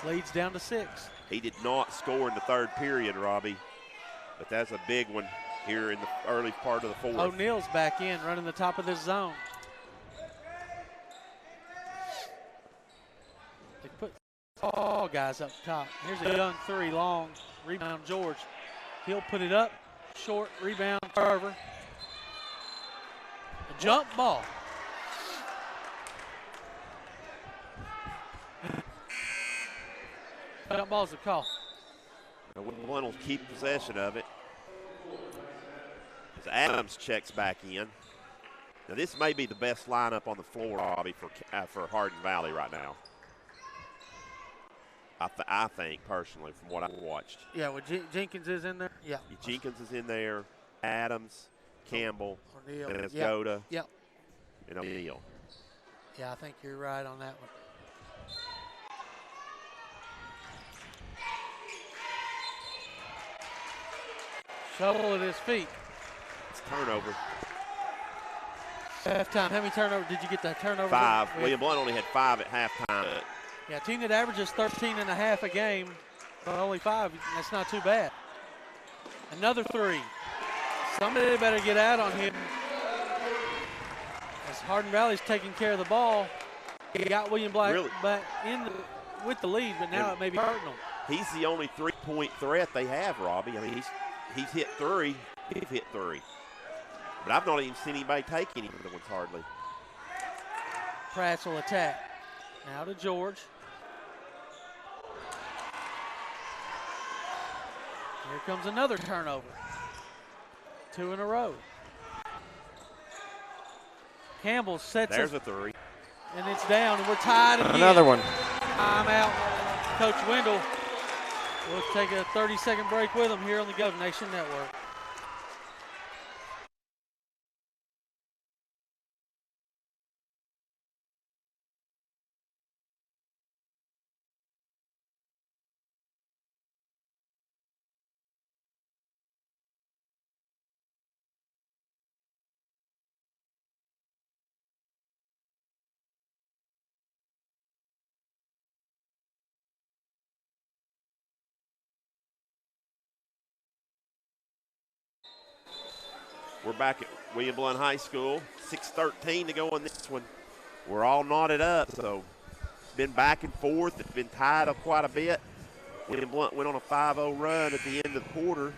Leads down to 6. He did not score in the third period, Robbie, but that's a big one here in the early part of the fourth. O'Neal's back in, running the top of this zone. They put all guys up top. Here's a young 3, long, rebound George. He'll put it up, short, rebound Tarver. A jump ball. Jump ball's the call. Blount will keep possession of it. As Adams checks back in. Now this may be the best lineup on the floor, Robbie, for Hardin Valley right now. I think personally, from what I've watched. Yeah, well, Jenkins is in there. Yeah. Jenkins is in there. Adams, Campbell, O'Neal. and Escoda, Yep. and O'Neal. Yeah, I think you're right on that one. Shovel at his feet. It's turnover. Halftime. How many turnovers did you get that turnover? 5. William Blount only had 5 at halftime. Yeah, a team that averages 13 and a half a game, but only 5, that's not too bad. Another 3. Somebody better get out on him. As Hardin Valley's taking care of the ball, he got William Blount back with the lead, but now it may be hurting him. He's the only 3-point threat they have, Robbie. I mean, he's hit 3. He's hit 3. But I've not even seen anybody take any of the ones hardly. Pratt's will attack. Now to George. Here comes another turnover. 2 in a row. Campbell sets There's a 3. and it's down, and we're tied again. Another one. Timeout. Coach Wendell. We'll take a 30-second break with him here on the Gov Nation Network. We're back at William Blount High School. 6:13 to go in this one. We're all knotted up, so it's been back and forth. It's been tied up quite a bit. William Blount went on a 5-0 run at the end of the quarter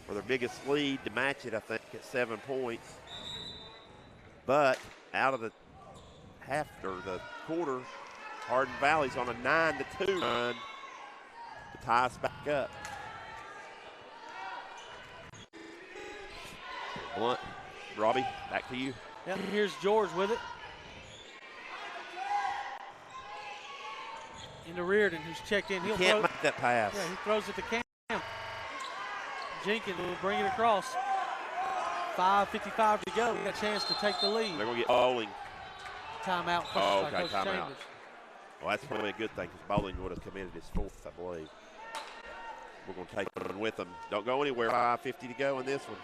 for their biggest lead to match it, I think, at 7 points. But out of the the quarter, Hardin Valley's on a 9-2 run to tie us back up. Blount, Robbie, back to you. Yep, here's George with it. Into Reardon, who's checked in. He can't make that pass. Yeah, he throws it to Cam. Jenkins will bring it across. 5:55 to go. We got a chance to take the lead. They're going to get bowling. Timeout. Oh, by okay, Coach timeout. Chambers. Well, that's probably a good thing because bowling would have committed his 4th, I believe. We're going to take one with them. Don't go anywhere. 5:50 to go in this one.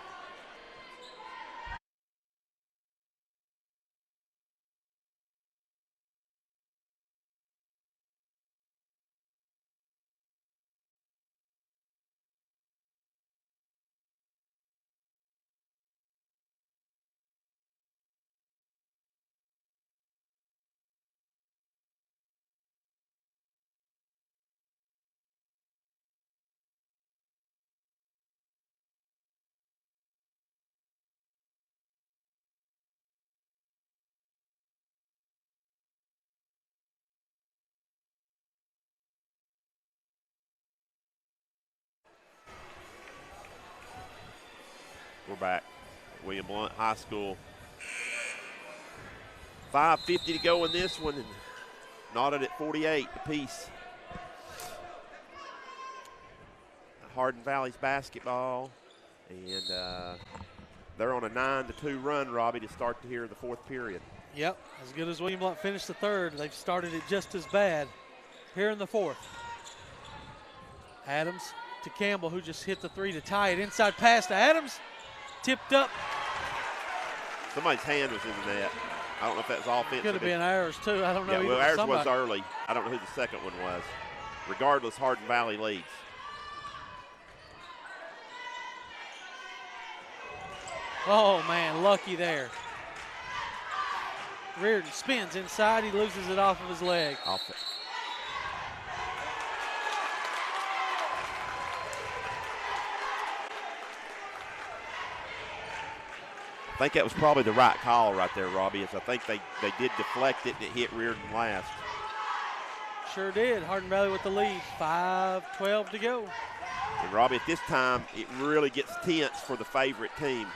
We're back. William Blount High School. 5:50 to go in this one, and knotted at 48 apiece. Hardin Valley's basketball, and they're on a 9-2 run, Robbie, to start here the fourth period. Yep, as good as William Blount finished the third, they've started it just as bad here in the fourth. Adams to Campbell, who just hit the three to tie it. Inside pass to Adams, tipped up. Somebody's hand was in the net. I don't know if that was offensive. Could have been ours, too. I don't know. Yeah, well, ours somebody. was early. I don't know who the second one was. Regardless, Hardin Valley leads. Oh, man, lucky there. Reardon spins inside. He loses it off of his leg. I think that was probably the right call right there, Robbie, is I think they did deflect it and it hit Reardon last. Sure did. Hardin Valley with the lead. 5:12 to go. And, Robbie, at this time, it really gets tense for the favorite team.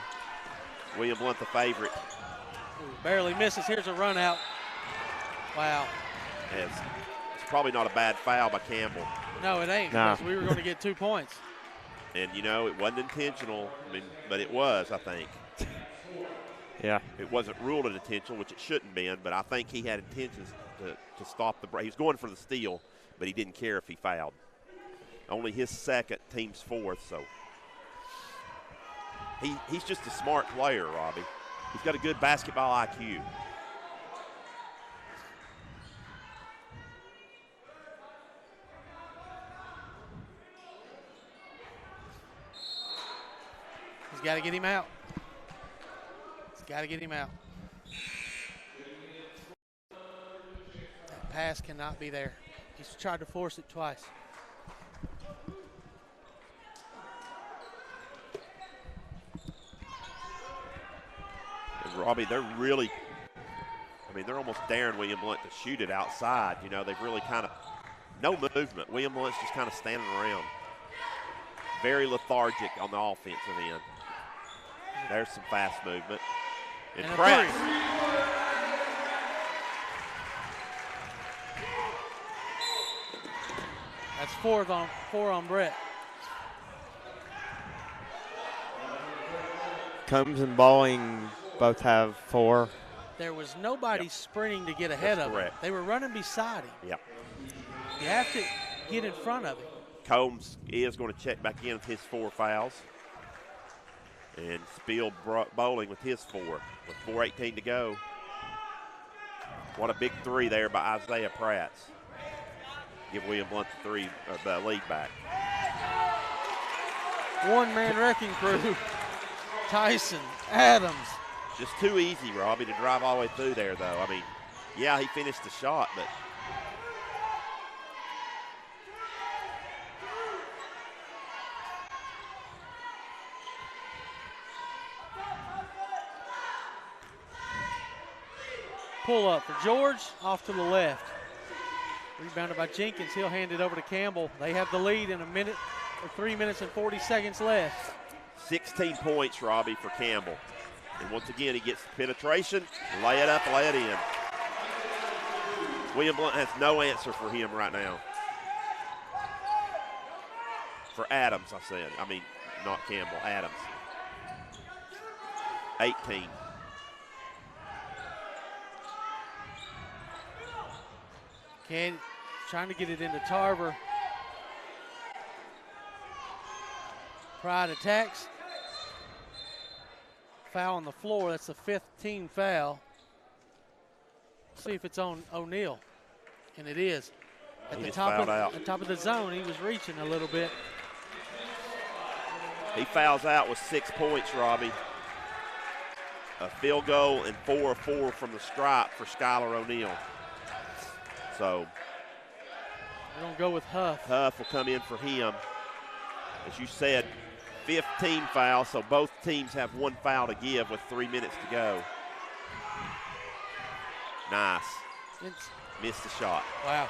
William Blount, the favorite. Ooh, barely misses. Here's a run out. Wow. It's probably not a bad foul by Campbell. No, it ain't, No. because we were going to get 2 points. And, you know, it wasn't intentional, but it was, I think. Yeah. It wasn't ruled an intentional, which it shouldn't been, but I think he had intentions to stop the break. He was going for the steal, but he didn't care if he fouled. Only his second, team's fourth, so. He's just a smart player, Robbie. He's got a good basketball IQ. He's got to get him out. He's got to get him out. That pass cannot be there. He's tried to force it twice. And Robbie, they're really, they're almost daring William Blount to shoot it outside. You know, they've really kind of, no movement. William Blount's just kind of standing around. Very lethargic on the offensive end. There's some fast movement. And Pratt. That's four on Brett. Combs and Bowling both have 4. There was nobody sprinting to get ahead of him. They were running beside him. Yep. You have to get in front of him. Combs is going to check back in with his 4 fouls. And Spiel Bowling with his 4 with 4:18 to go. What a big 3 there by Isaiah Pratts. Give William Blount the lead back. One-man wrecking crew. Tyson, Adams. Just too easy, Robbie, to drive all the way through there, though. Yeah, he finished the shot, but pull up for George, off to the left. Rebounded by Jenkins. He'll hand it over to Campbell. They have the lead in 3 minutes and 40 seconds left. 16 points, Robbie, for Campbell. And once again, he gets penetration, lay it up, lay it in. William Blount has no answer for him right now. For Adams, I said. Not Campbell, Adams. 18. Trying to get it into Tarver. Pride attacks. Foul on the floor. That's the 5th team foul. See if it's on O'Neal. And it is. At the top of the zone, he was reaching a little bit. He fouls out with 6 points, Robbie. A field goal and 4 of 4 from the stripe for Skylar O'Neal. So we're going to go with Huff. Huff will come in for him. As you said, 15 fouls, so both teams have 1 foul to give with 3 minutes to go. Nice. Missed the shot. Wow.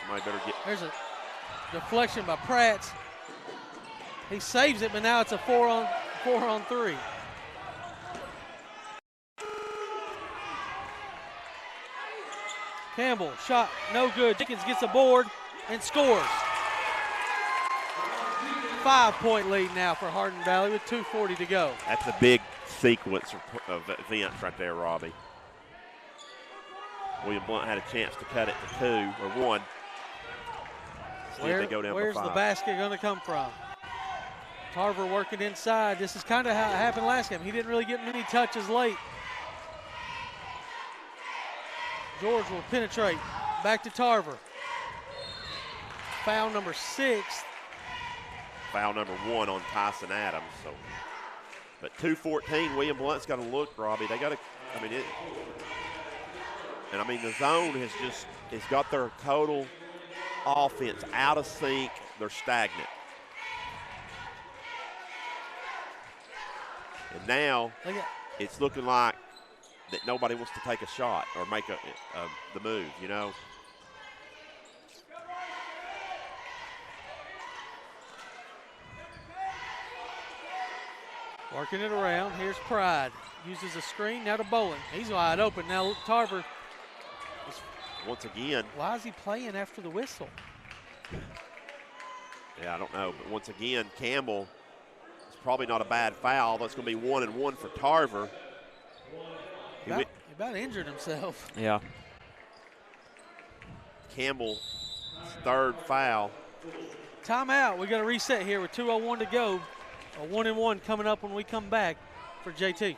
Somebody better get. Deflection by Pratt. He saves it, but now it's a 4-on-3. Campbell, shot, no good. Jenkins gets a board and scores. 5-point lead now for Hardin Valley with 2:40 to go. That's a big sequence of events right there, Robbie. William Blount had a chance to cut it to 2 or 1. They go down where's by 5. The basket going to come from? Tarver working inside. This is kind of how it happened last game. He didn't really get many touches late. George will penetrate. Back to Tarver. Foul number 6. Foul number 1 on Tyson Adams. So, but 2:14. William Blount's got to look, Robbie. They got to. I mean, the zone has got their total offense out of sync. They're stagnant. And now it's looking like that nobody wants to take a shot or make the move, you know. Working it around. Here's Pride. Uses a screen. Now to Bowling. He's wide open. Now Tarver. Once again. Why is he playing after the whistle? Yeah, I don't know. But once again, Campbell, it's probably not a bad foul. That's going to be 1-1 for Tarver. He about injured himself. Yeah. Campbell's 3rd foul. Timeout. We got to reset here with 2:01 to go. A 1-1 coming up when we come back for JT.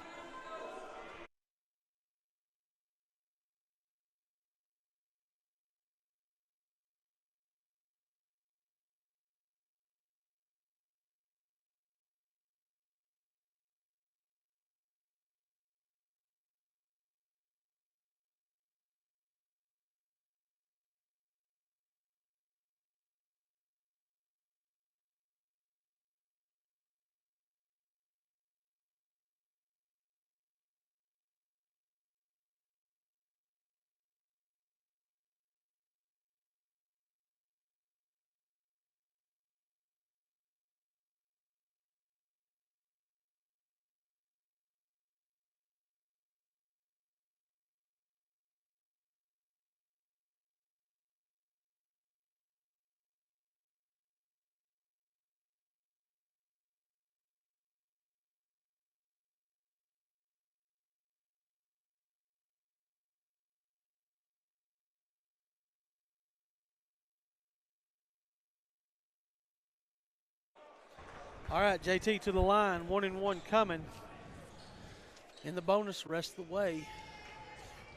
All right, JT to the line. 1-1 coming. In the bonus, rest of the way.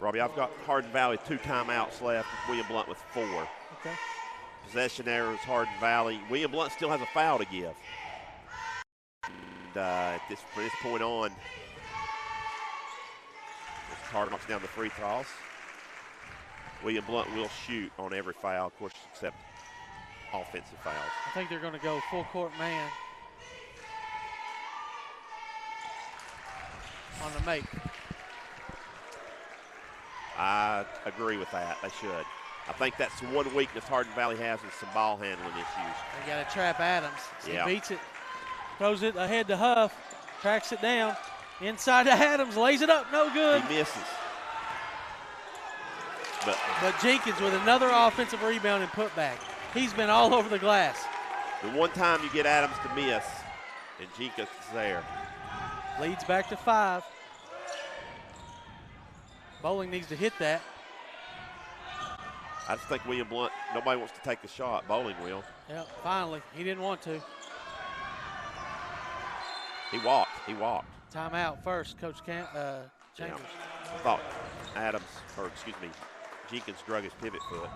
Robbie, I've got Hardin Valley 2 timeouts left. William Blount with 4. Okay. Possession errors, Hardin Valley. William Blount still has a foul to give. And from this point on, Hardin knocks down the free throws. William Blount will shoot on every foul, of course, except offensive fouls. I think they're going to go full court man on the make. I agree with that. They should. I think that's the one weakness Hardin Valley has is some ball handling issues. They got to trap Adams. Yeah. He beats it, throws it ahead to Huff, tracks it down. Inside to Adams, lays it up, no good. He misses. But Jenkins with another offensive rebound and putback. He's been all over the glass. The one time you get Adams to miss, and Jenkins is there. Leads back to 5. Bowling needs to hit that. I just think William Blount, nobody wants to take the shot. Bowling will. Yeah, finally. He didn't want to. He walked. Timeout first, Coach Chambers. Yeah. I thought Jenkins drug his pivot foot.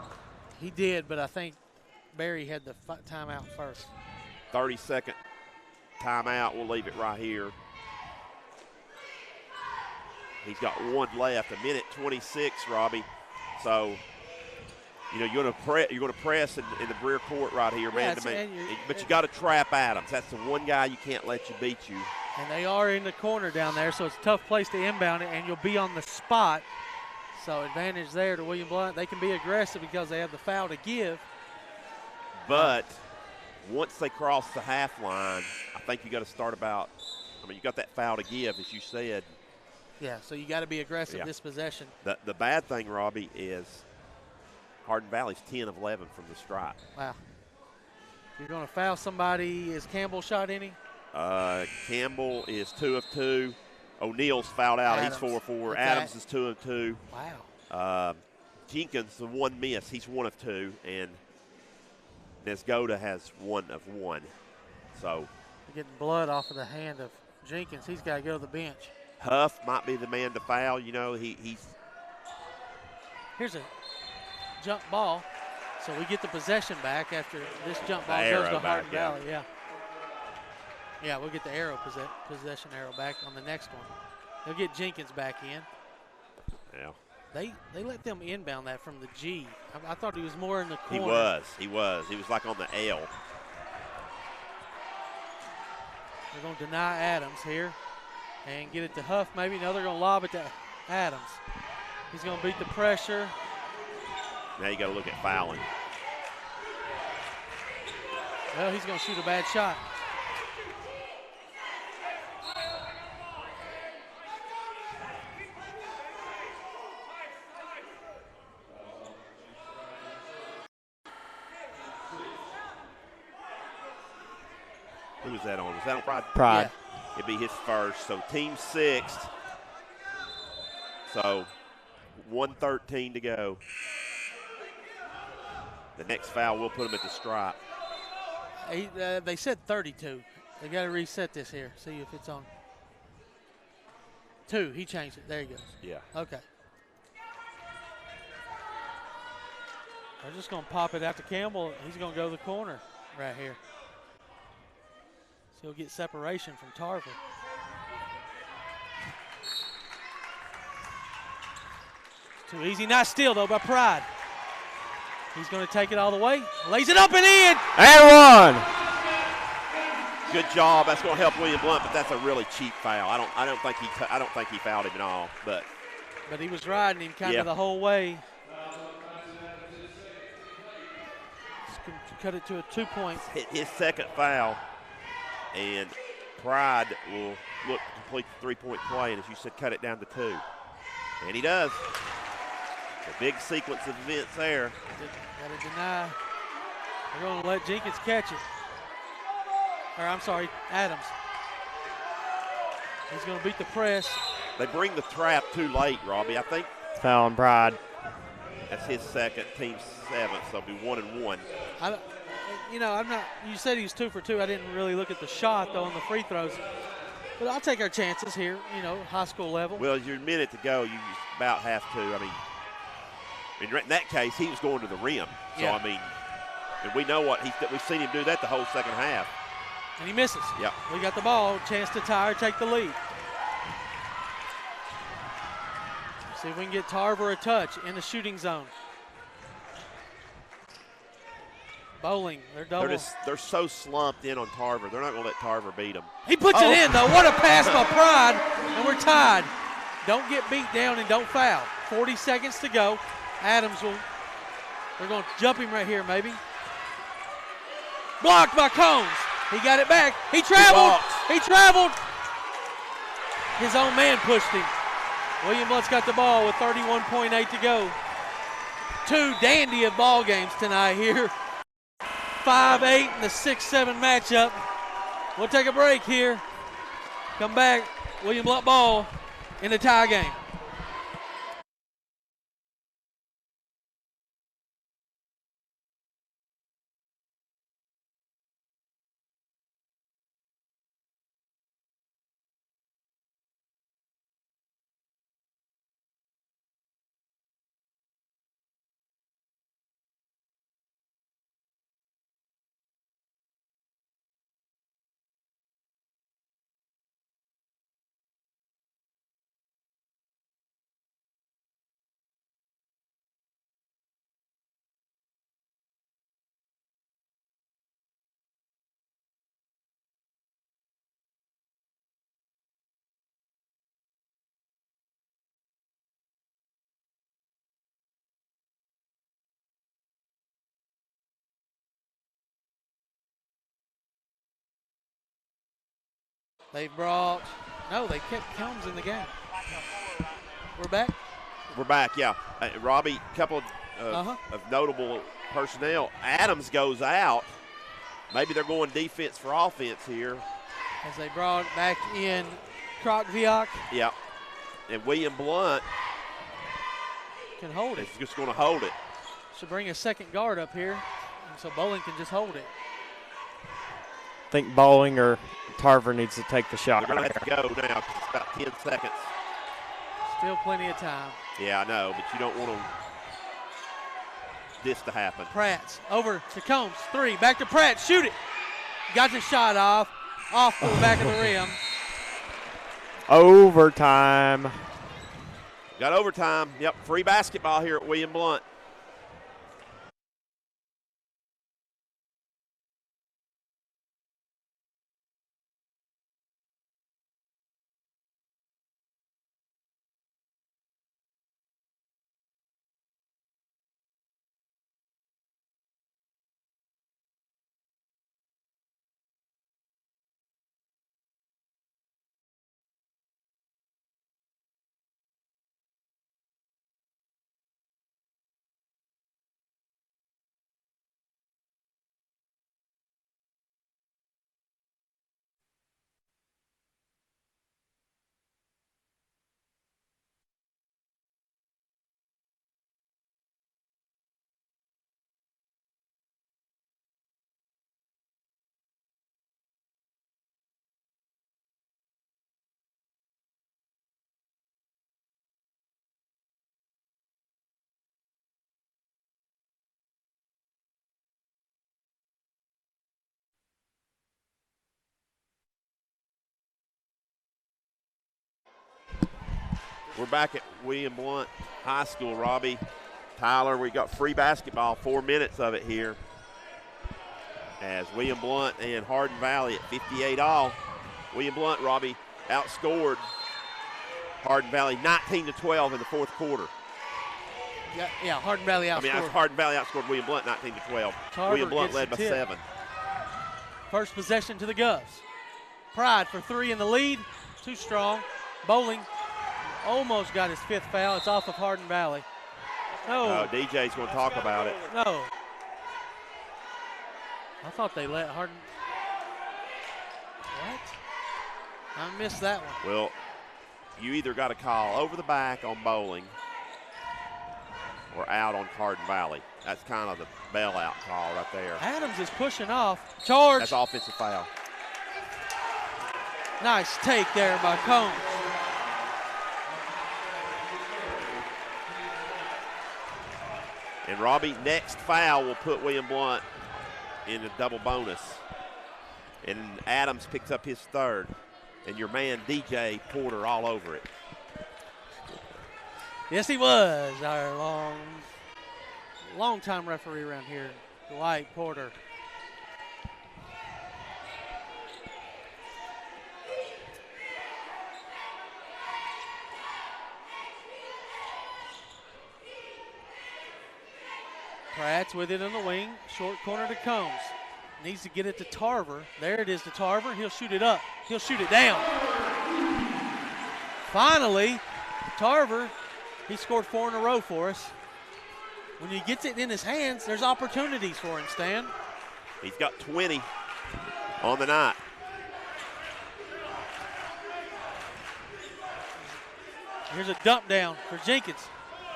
He did, but I think Barry had the timeout first. 30-second timeout. We'll leave it right here. He's got 1 left, 1:26, Robbie. So, you know, you're going to press in the rear court right here, man. But you got to trap Adams. That's the one guy you can't let you beat you. And they are in the corner down there, so it's a tough place to inbound it, and you'll be on the spot. So advantage there to William Blount. They can be aggressive because they have the foul to give. But once they cross the half line, I think you got to start about. I mean, you got that foul to give, as you said. Yeah, so you got to be aggressive this possession. The bad thing, Robbie, is Hardin Valley's 10 of 11 from the stripe. Wow. If you're going to foul somebody, is Campbell shot any? Campbell is 2 of 2. O'Neal's fouled out. Adams. He's 4 of 4. Okay. Adams is 2 of 2. Wow. Jenkins, the one miss, he's 1 of 2. And Nesgoda has 1 of 1. So You're getting blood off of the hand of Jenkins. He's got to go to the bench. Huff might be the man to foul. You know, he's. Here's a jump ball. So we get the possession back after this jump ball The goes arrow to Hardin back, Valley. Yeah, we'll get the possession arrow back on the next one. They'll get Jenkins back in. Yeah. They let them inbound that from the G. I thought he was more in the corner. He was like on the L. They're going to deny Adams here and get it to Huff maybe. No, they're going to lob it to Adams. He's going to beat the pressure. Now you got to look at fouling. Well, he's going to shoot a bad shot. Who was that on? Was that on Pride? Pride. Yeah. It'd be his first. So team 6th. So 1:13 to go. The next foul, we'll put him at the stripe. They said 32. They got to reset this here. See if it's on. 2. He changed it. There he goes. Yeah. Okay. They're just going to pop it out to Campbell. He's going to go to the corner right here. So he'll get separation from Tarver. Too easy. Nice steal, though, by Pride. He's going to take it all the way. Lays it up and in. And 1. Good job. That's going to help William Blount, but that's a really cheap foul. I don't think he fouled him at all. But he was riding him kind of the whole way. Cut it to a 2 point. His second foul, and Pride will look to complete the 3-point play, and as you said, cut it down to 2. And he does. A big sequence of events there. Got to deny. They're going to let Jenkins catch it. Or I'm sorry, Adams. He's going to beat the press. They bring the trap too late, Robbie. I think Foul on Pride. that's his second, team 7th, so it'll be 1 and 1. I'm not. You said he was 2 for 2. I didn't really look at the shot though on the free throws, but I'll take our chances here. High school level. Well, you're a minute to go. You about have to. I mean, in that case, he was going to the rim. So Yeah. I mean, and we know we've seen him do that the whole second half. And he misses. Yep. We got the ball. Chance to tie or take the lead. See if we can get Tarver a touch in the shooting zone. Bowling, they're double. They're so slumped in on Tarver. They're not going to let Tarver beat them. He puts it in, though. What a pass by Pride, and we're tied. Don't get beat down and don't foul. 40 seconds to go. Adams they're going to jump him right here, maybe. Blocked by Combs. He got it back. He traveled. He traveled. His own man pushed him. William Blount's got the ball with 31.8 to go. 2 dandy of ball games tonight here. 5-8 in the 6-7 matchup. We'll take a break here. Come back. William Blount ball in the tie game. They brought, no, they kept Combs in the game. We're back? We're back, yeah. Robbie, a couple of notable personnel. Adams goes out. Maybe they're going defense for offense here. As they brought back in Krokviak. Yeah. And William Blount can hold it. He's just going to hold it. Should bring a second guard up here, and so Bowling can just hold it. I think Bowling or Tarver needs to take the shot. They're going to have to go now. It's about 10 seconds. Still plenty of time. Yeah, I know, but you don't want this to happen. Pratt over to Combs. 3. Back to Pratt. Shoot it. Got the shot off the back of the rim. Overtime. Got overtime. Yep, free basketball here at William Blount. We're back at William Blount High School, Robbie. Tyler, we got free basketball, 4 minutes of it here. As William Blount and Hardin Valley at 58 all. William Blount, Robbie, outscored Hardin Valley 19-12 in the fourth quarter. Yeah, Hardin Valley outscored. Hardin Valley outscored William Blount 19-12. Tarver William Blount led by 7. First possession to the Govs. Pride for 3 in the lead. Too strong. Bowling almost got his 5th foul. It's off of Hardin Valley. No. DJ's going to talk about it. No. I thought they let Hardin. What? I missed that one. Well, you either got a call over the back on Bowling or out on Hardin Valley. That's kind of the bailout call right there. Adams is pushing off. Charge. That's offensive foul. Nice take there by Combs. And Robbie, next foul will put William Blount in a double bonus. And Adams picks up his 3rd. And your man DJ Porter all over it. Yes, he was. Our long-time referee around here, Dwight Porter. Pratt's with it on the wing. Short corner to Combs. Needs to get it to Tarver. There it is to Tarver. He'll shoot it up. He'll shoot it down. Finally, Tarver, he scored 4 in a row for us. When he gets it in his hands, there's opportunities for him, Stan. He's got 20 on the night. Here's a dump down for Jenkins.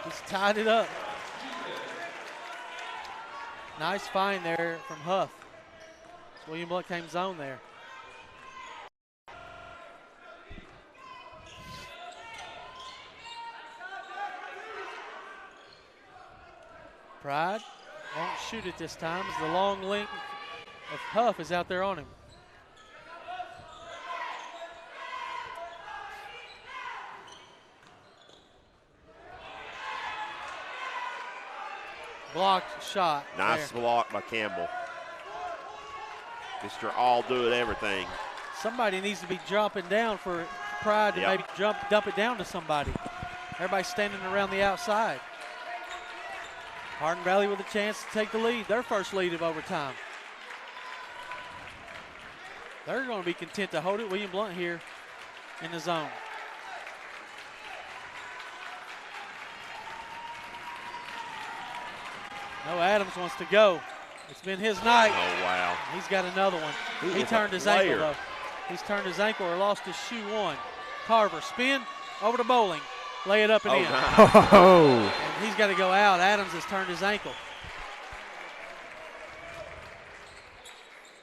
He's tied it up. Nice find there from Huff. William Blount came zone there. Pride won't shoot it this time as the long length of Huff is out there on him. Blocked shot. Nice there. block by Campbell. Mr. All do it everything. Somebody needs to be jumping down for Pride to maybe dump it down to somebody. Everybody's standing around the outside. Hardin Valley with a chance to take the lead, their first lead of overtime. They're going to be content to hold it. William Blount here in the zone. No, Adams wants to go. It's been his night. Oh, wow. He's got another one. He turned his ankle, though. He's turned his ankle or lost his shoe one. Carver, spin over to Bowling. Lay it up and in. Oh. And he's got to go out. Adams has turned his ankle.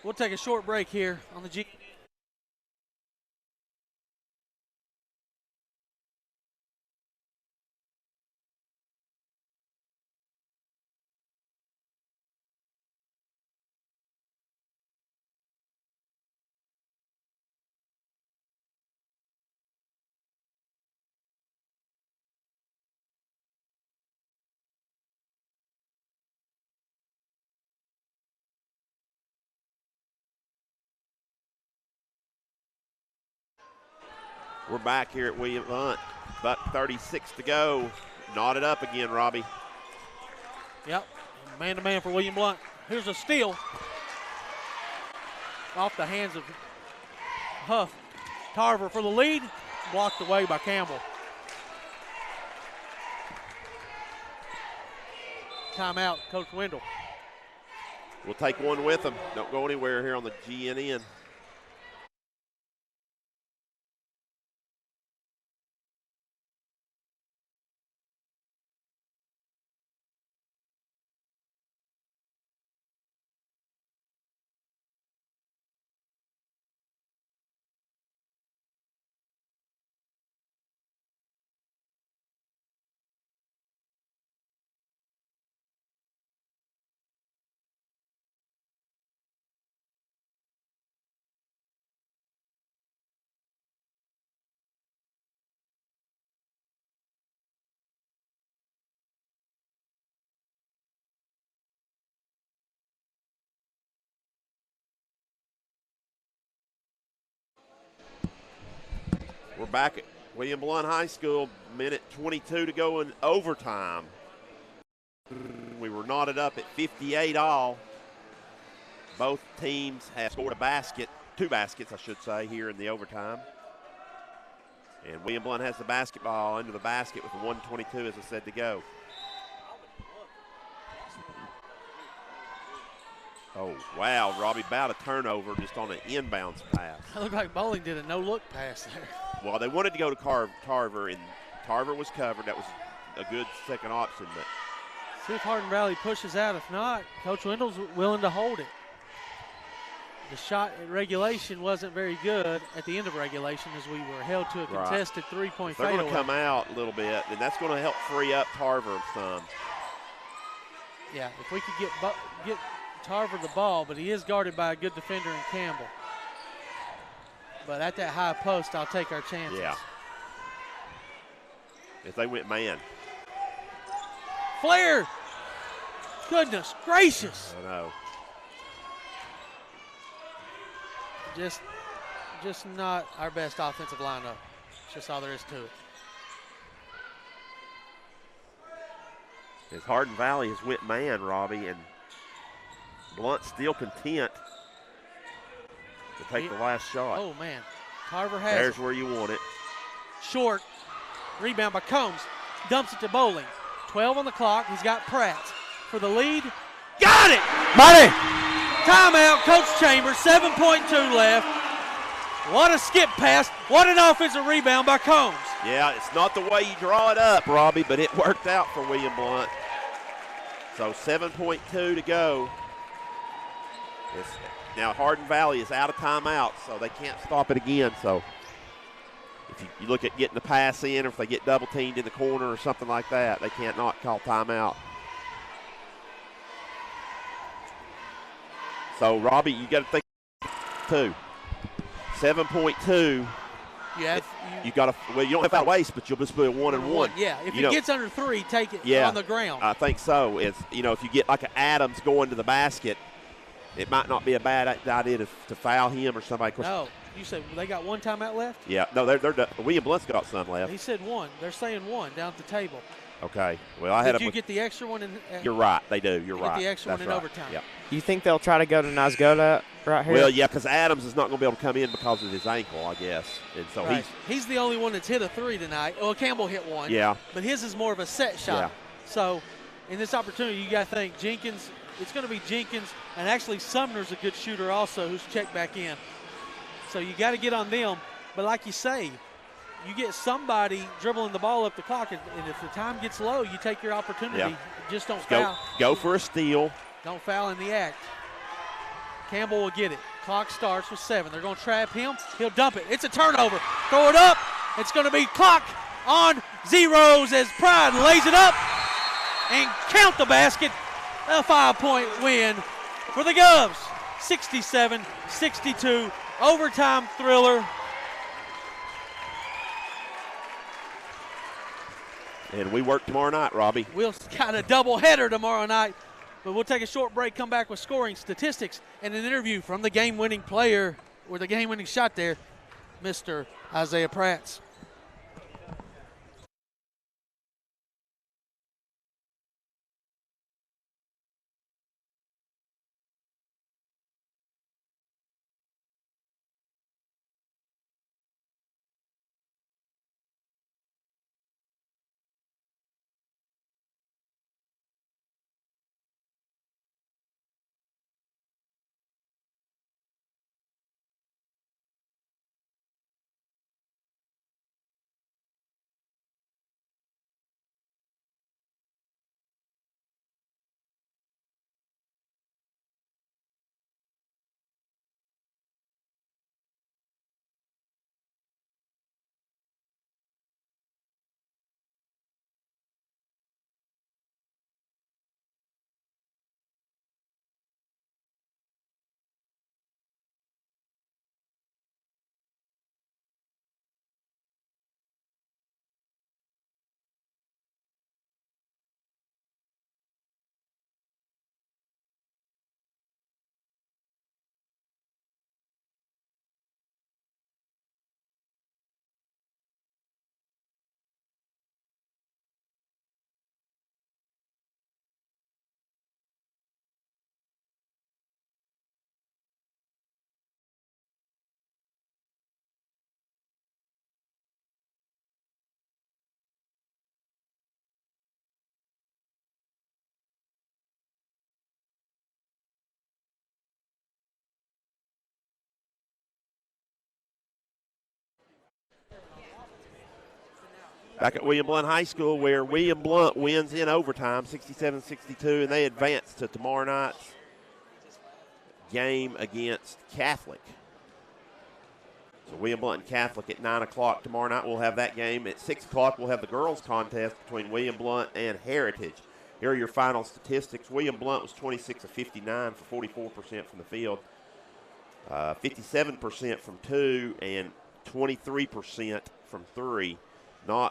We'll take a short break here on the G. We're back here at William Blount. About 36 to go. Knotted up again, Robbie. Yep, man-to-man for William Blount. Here's a steal. Off the hands of Huff. Tarver for the lead. Blocked away by Campbell. Timeout, Coach Wendell. We'll take one with them. Don't go anywhere here on the GNN. We're back at William Blount High School, minute 22 to go in overtime. We were knotted up at 58 all. Both teams have scored a basket, 2 baskets, I should say, here in the overtime. And William Blount has the basketball under the basket with 1:22, as I said, to go. Oh, wow, Robbie, about a turnover just on an inbounds pass. It looked like Bowling did a no-look pass there. Well, they wanted to go to Tarver, and Tarver was covered. That was a good second option. But see if Hardin Valley pushes out. If not, Coach Wendell's willing to hold it. The shot at regulation wasn't very good at the end of regulation as we were held to a contested three-point fadeaway. They're going to come out a little bit, and that's going to help free up Tarver some. Yeah, if we could get Tarver the ball, but he is guarded by a good defender in Campbell. But at that high post, I'll take our chances. Yeah. If they went man. Flair! Goodness gracious. I know. Just not our best offensive lineup. It's just all there is to it. As Hardin Valley has went man, Robbie, and Blount still content to take the last shot. Oh, man. Tarver has There's it. where you want it. Short. Rebound by Combs. Dumps it to Bowling. 12 on the clock. He's got Pratt for the lead. Got it! Money! Timeout, Coach Chambers. 7.2 left. What a skip pass. What an offensive rebound by Combs. Yeah, it's not the way you draw it up, Robbie, but it worked out for William Blount. So 7.2 to go. Now Hardin Valley is out of timeout, so they can't stop it again. So if you look at getting the pass in, or if they get double teamed in the corner or something like that, they can't not call timeout. So Robbie, you got to think too. 7.2. You got to. Well, you don't have to waste, but you'll just be a 1-and-1. Yeah, if it gets under 3, take it on the ground. I think so. It's if you get like an Adams going to the basket, it might not be a bad idea to foul him or somebody. No, you said they got one timeout left? Yeah, no, they're William Blount's got some left. He said one. They're saying one down at the table. Okay. Well, I had Did them you get the extra one? You're right. They do. You're right. Get the extra That's one in right. overtime. Yep. You think they'll try to go to Nazgoda right here? Well, yeah, because Adams is not going to be able to come in because of his ankle, I guess. And so right. He's the only one that's hit a 3 tonight. Well, Campbell hit one. Yeah. But his is more of a set shot. Yeah. So in this opportunity, you got to think Jenkins. It's going to be Jenkins, and actually Sumner's a good shooter also who's checked back in. So you got to get on them. But like you say, you get somebody dribbling the ball up the clock, and if the time gets low, you take your opportunity. Yeah. Just don't foul. Go for a steal. Don't foul in the act. Campbell will get it. Clock starts with 7. They're going to trap him. He'll dump it. It's a turnover. Throw it up. It's going to be clock on zeros as Pride lays it up and count the basket. A 5-point win for the Govs. 67-62. Overtime thriller. And we work tomorrow night, Robbie. We'll got a doubleheader tomorrow night. But we'll take a short break, come back with scoring statistics and an interview from the game-winning player with the game-winning shot there, Mr. Isaiah Prats. Back at William Blount High School, where William Blount wins in overtime, 67-62, and they advance to tomorrow night's game against Catholic. So William Blount and Catholic at 9 o'clock tomorrow night. We'll have that game. At 6 o'clock, we'll have the girls' contest between William Blount and Heritage. Here are your final statistics. William Blount was 26 of 59 for 44% from the field, 57% from 2, and 23% from 3.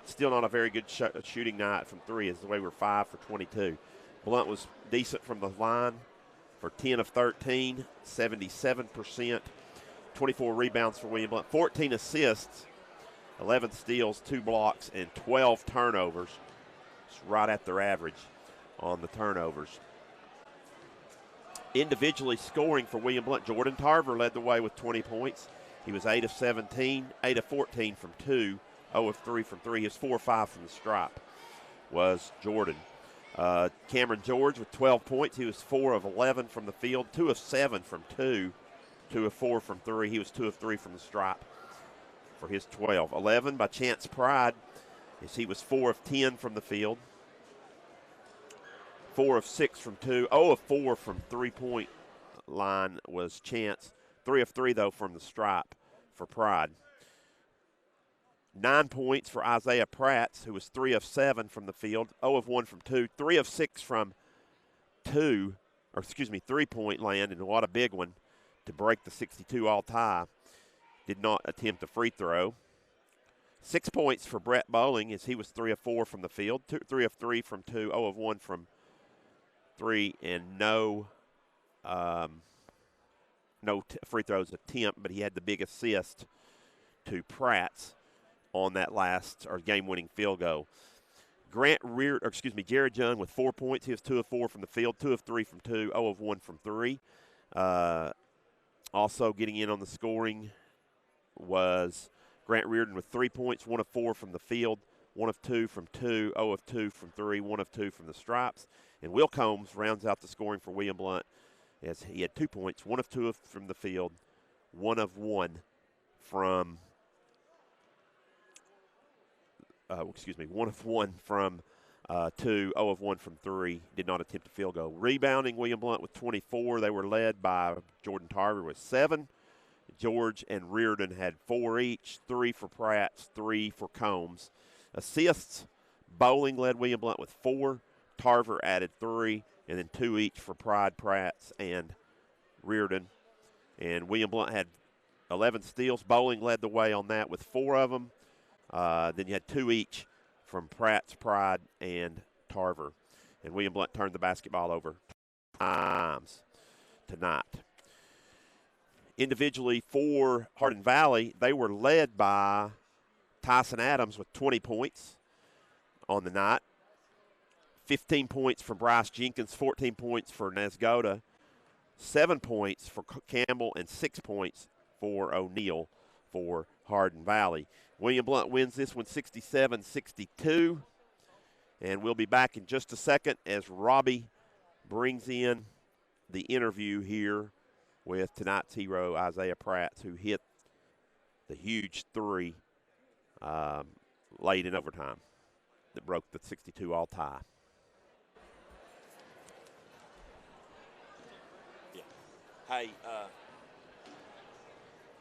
Still not a very good shooting night from 3, as the way we're 5 for 22. Blount was decent from the line for 10 of 13, 77%, 24 rebounds for William Blount, 14 assists, 11 steals, 2 blocks, and 12 turnovers. It's right at their average on the turnovers. Individually scoring for William Blount, Jordan Tarver led the way with 20 points. He was 8 of 17, 8 of 14 from 2, 0 of 3 from 3. He was 4 of 5 from the stripe was Jordan. Cameron George with 12 points. He was 4 of 11 from the field, 2 of 7 from 2, 2 of 4 from 3. He was 2 of 3 from the stripe for his 12. 11 by Chance Pride, as he was 4 of 10 from the field, 4 of 6 from 2, 0 of 4 from three-point line was Chance. 3 of 3, though, from the stripe for Pride. 9 points for Isaiah Prats, who was 3 of 7 from the field, 0 of 1 from 2, 3 of 6 from 3-point land, and what a big one to break the 62 all tie. Did not attempt a free throw. 6 points for Brett Bowling, as he was 3 of 4 from the field, 3 of 3 from 2, 0 of 1 from 3, and no free throws attempt, but he had the big assist to Prats on that last game-winning field goal. Jared Young with 4 points. He was 2 of 4 from the field, 2 of 3 from 2, 0 of 1 from 3. Also getting in on the scoring was Grant Reardon with 3 points, 1 of 4 from the field, 1 of 2 from 2, 0 of 2 from 3, 1 of 2 from the stripes. And Will Combs rounds out the scoring for William Blount as he had 2 points, 1 of 2 from the field, 1 of 1 from 1 of 1 from 2, 0 of 1 from 3, did not attempt a field goal. Rebounding, William Blount with 24. They were led by Jordan Tarver with 7. George and Reardon had 4 each, 3 for Pratt, 3 for Combs. Assists, Bowling led William Blount with 4. Tarver added 3, and then 2 each for Pride, Pratts, and Reardon. And William Blount had 11 steals. Bowling led the way on that with 4 of them. Then you had 2 each from Pratt's, Pride, and Tarver. And William Blount turned the basketball over times tonight. Individually for Hardin Valley, they were led by Tyson Adams with 20 points on the night. 15 points for Bryce Jenkins, 14 points for Nesgoda, 7 points for Campbell, and 6 points for O'Neill for Hardin Valley. William Blount wins this one 67-62. And we'll be back in just a second as Robbie brings in the interview here with tonight's hero, Isaiah Pratt, who hit the huge 3 late in overtime that broke the 62 all tie. Yeah. Hey,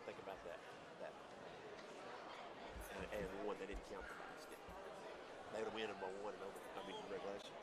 think about that. And one, they didn't count the basket. They would have won by 1 in regulation.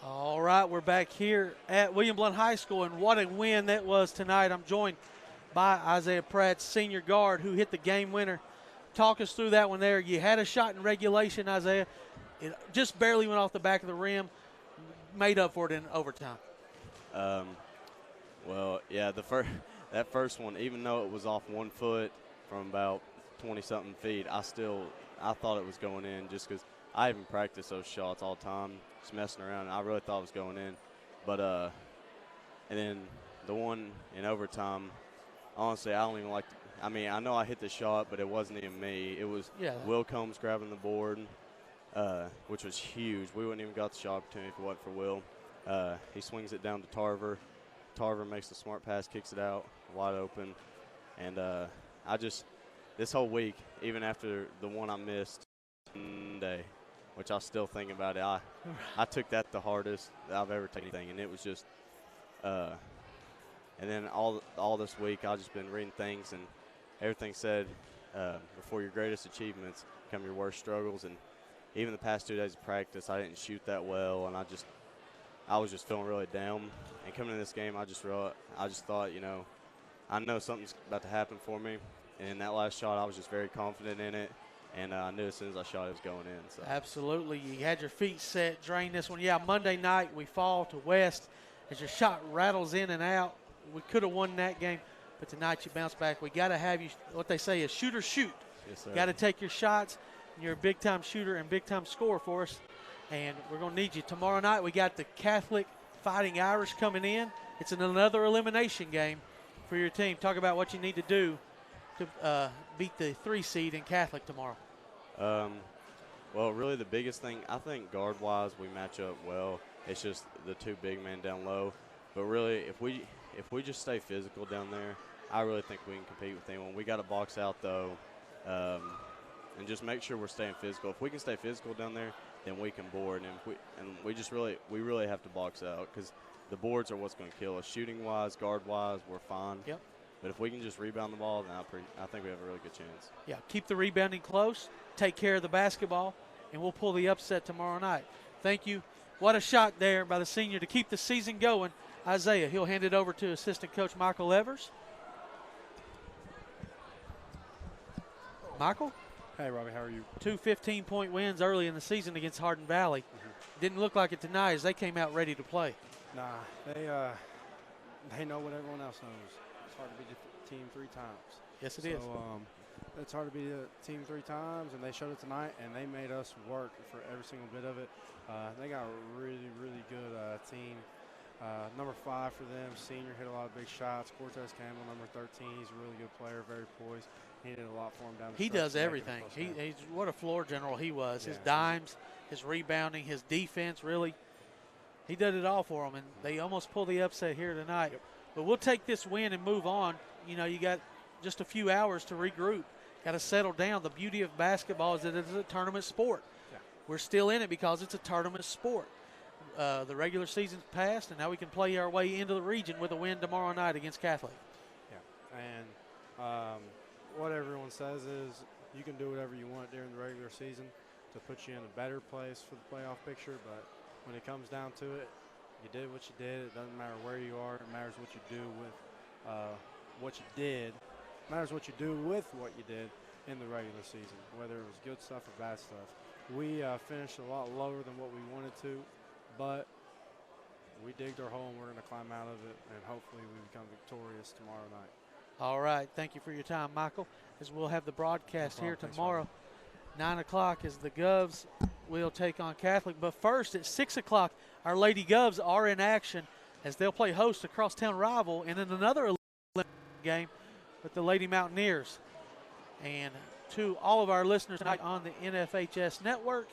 All right, we're back here at William Blount High School, and what a win that was tonight. I'm joined by Isaiah Pratt, senior guard, who hit the game winner. Talk us through that one there. You had a shot in regulation, Isaiah. It just barely went off the back of the rim, made up for it in overtime. Well, yeah, that first one, even though it was off 1 foot from about 20-something feet, I thought it was going in just because I even practice those shots all the time, just messing around, and I really thought it was going in. But and then the one in overtime, honestly, I don't even like – I mean, I know I hit the shot, but it wasn't even me. It was Will Combs grabbing the board, which was huge. We wouldn't even got the shot opportunity if it wasn't for Will. He swings it down to Tarver. Tarver makes the smart pass, kicks it out, wide open. And this whole week, even after the one I missed Monday, which I was still thinking about it, I took that the hardest that I've ever taken anything. And it was just and then all this week I've just been reading things, and everything said before your greatest achievements come your worst struggles. And even the past 2 days of practice, I didn't shoot that well, and I was just feeling really down. And coming in this game, I just thought, I know something's about to happen for me. And in that last shot, I was just very confident in it. and I knew as soon as I shot it was going in. So. Absolutely. You had your feet set, drain this one. Yeah, Monday night we fall to West as your shot rattles in and out. We could have won that game, but tonight you bounce back. We got to have you, what they say is shoot or shoot. Yes, sir. Got to take your shots. You're a big-time shooter and big-time scorer for us, and we're going to need you. Tomorrow night we got the Catholic Fighting Irish coming in. It's another elimination game for your team. Talk about what you need to do to beat the 3 seed in Catholic tomorrow. Well, really the biggest thing, I think guard-wise we match up well. It's just the 2 big men down low. But really, if we just stay physical down there, I really think we can compete with anyone. We got to box out though, and just make sure we're staying physical. If we can stay physical down there, then we can board. And we really have to box out because the boards are what's going to kill us. Shooting-wise, guard-wise, we're fine. Yep. But if we can just rebound the ball, then I think we have a really good chance. Yeah, keep the rebounding close, take care of the basketball, and we'll pull the upset tomorrow night. Thank you. What a shot there by the senior to keep the season going. Isaiah, he'll hand it over to assistant coach Michael Evers. Michael? Hey, Robbie, how are you? 2 15-point wins early in the season against Hardin Valley. Didn't look like it tonight as they came out ready to play. Nah, they know what everyone else knows. It's hard to beat the team 3 times. Yes, it is. It's hard to beat the team 3 times, and they showed it tonight, and they made us work for every single bit of it. They got a really, really good team. Number 5 for them, senior, hit a lot of big shots. Cortez Campbell, number 13, he's a really good player, very poised. He did a lot for him down the He stretch does everything. He's what a floor general he was. Yeah. His dimes, his rebounding, his defense, really. He did it all for them, and they almost pulled the upset here tonight. Yep. But we'll take this win and move on. You know, you got just a few hours to regroup. Got to settle down. The beauty of basketball is that it's a tournament sport. Yeah. We're still in it because it's a tournament sport. The regular season's passed, and now we can play our way into the region with a win tomorrow night against Catholic. Yeah, and what everyone says is you can do whatever you want during the regular season to put you in a better place for the playoff picture, but when it comes down to it, you did what you did. It doesn't matter where you are. It matters what you do with what you did. It matters what you do with what you did in the regular season, whether it was good stuff or bad stuff. We finished a lot lower than what we wanted to, but we digged our hole and we're going to climb out of it, and hopefully we become victorious tomorrow night. All right. Thank you for your time, Michael, as we'll have the broadcast here Thanks, tomorrow. 9 o'clock as the Govs will take on Catholic. But first at 6 o'clock, our Lady Govs are in action as they'll play host to crosstown rival and in another game with the Lady Mountaineers. And to all of our listeners tonight on the NFHS Network,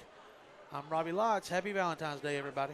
I'm Robbie Lodge. Happy Valentine's Day, everybody.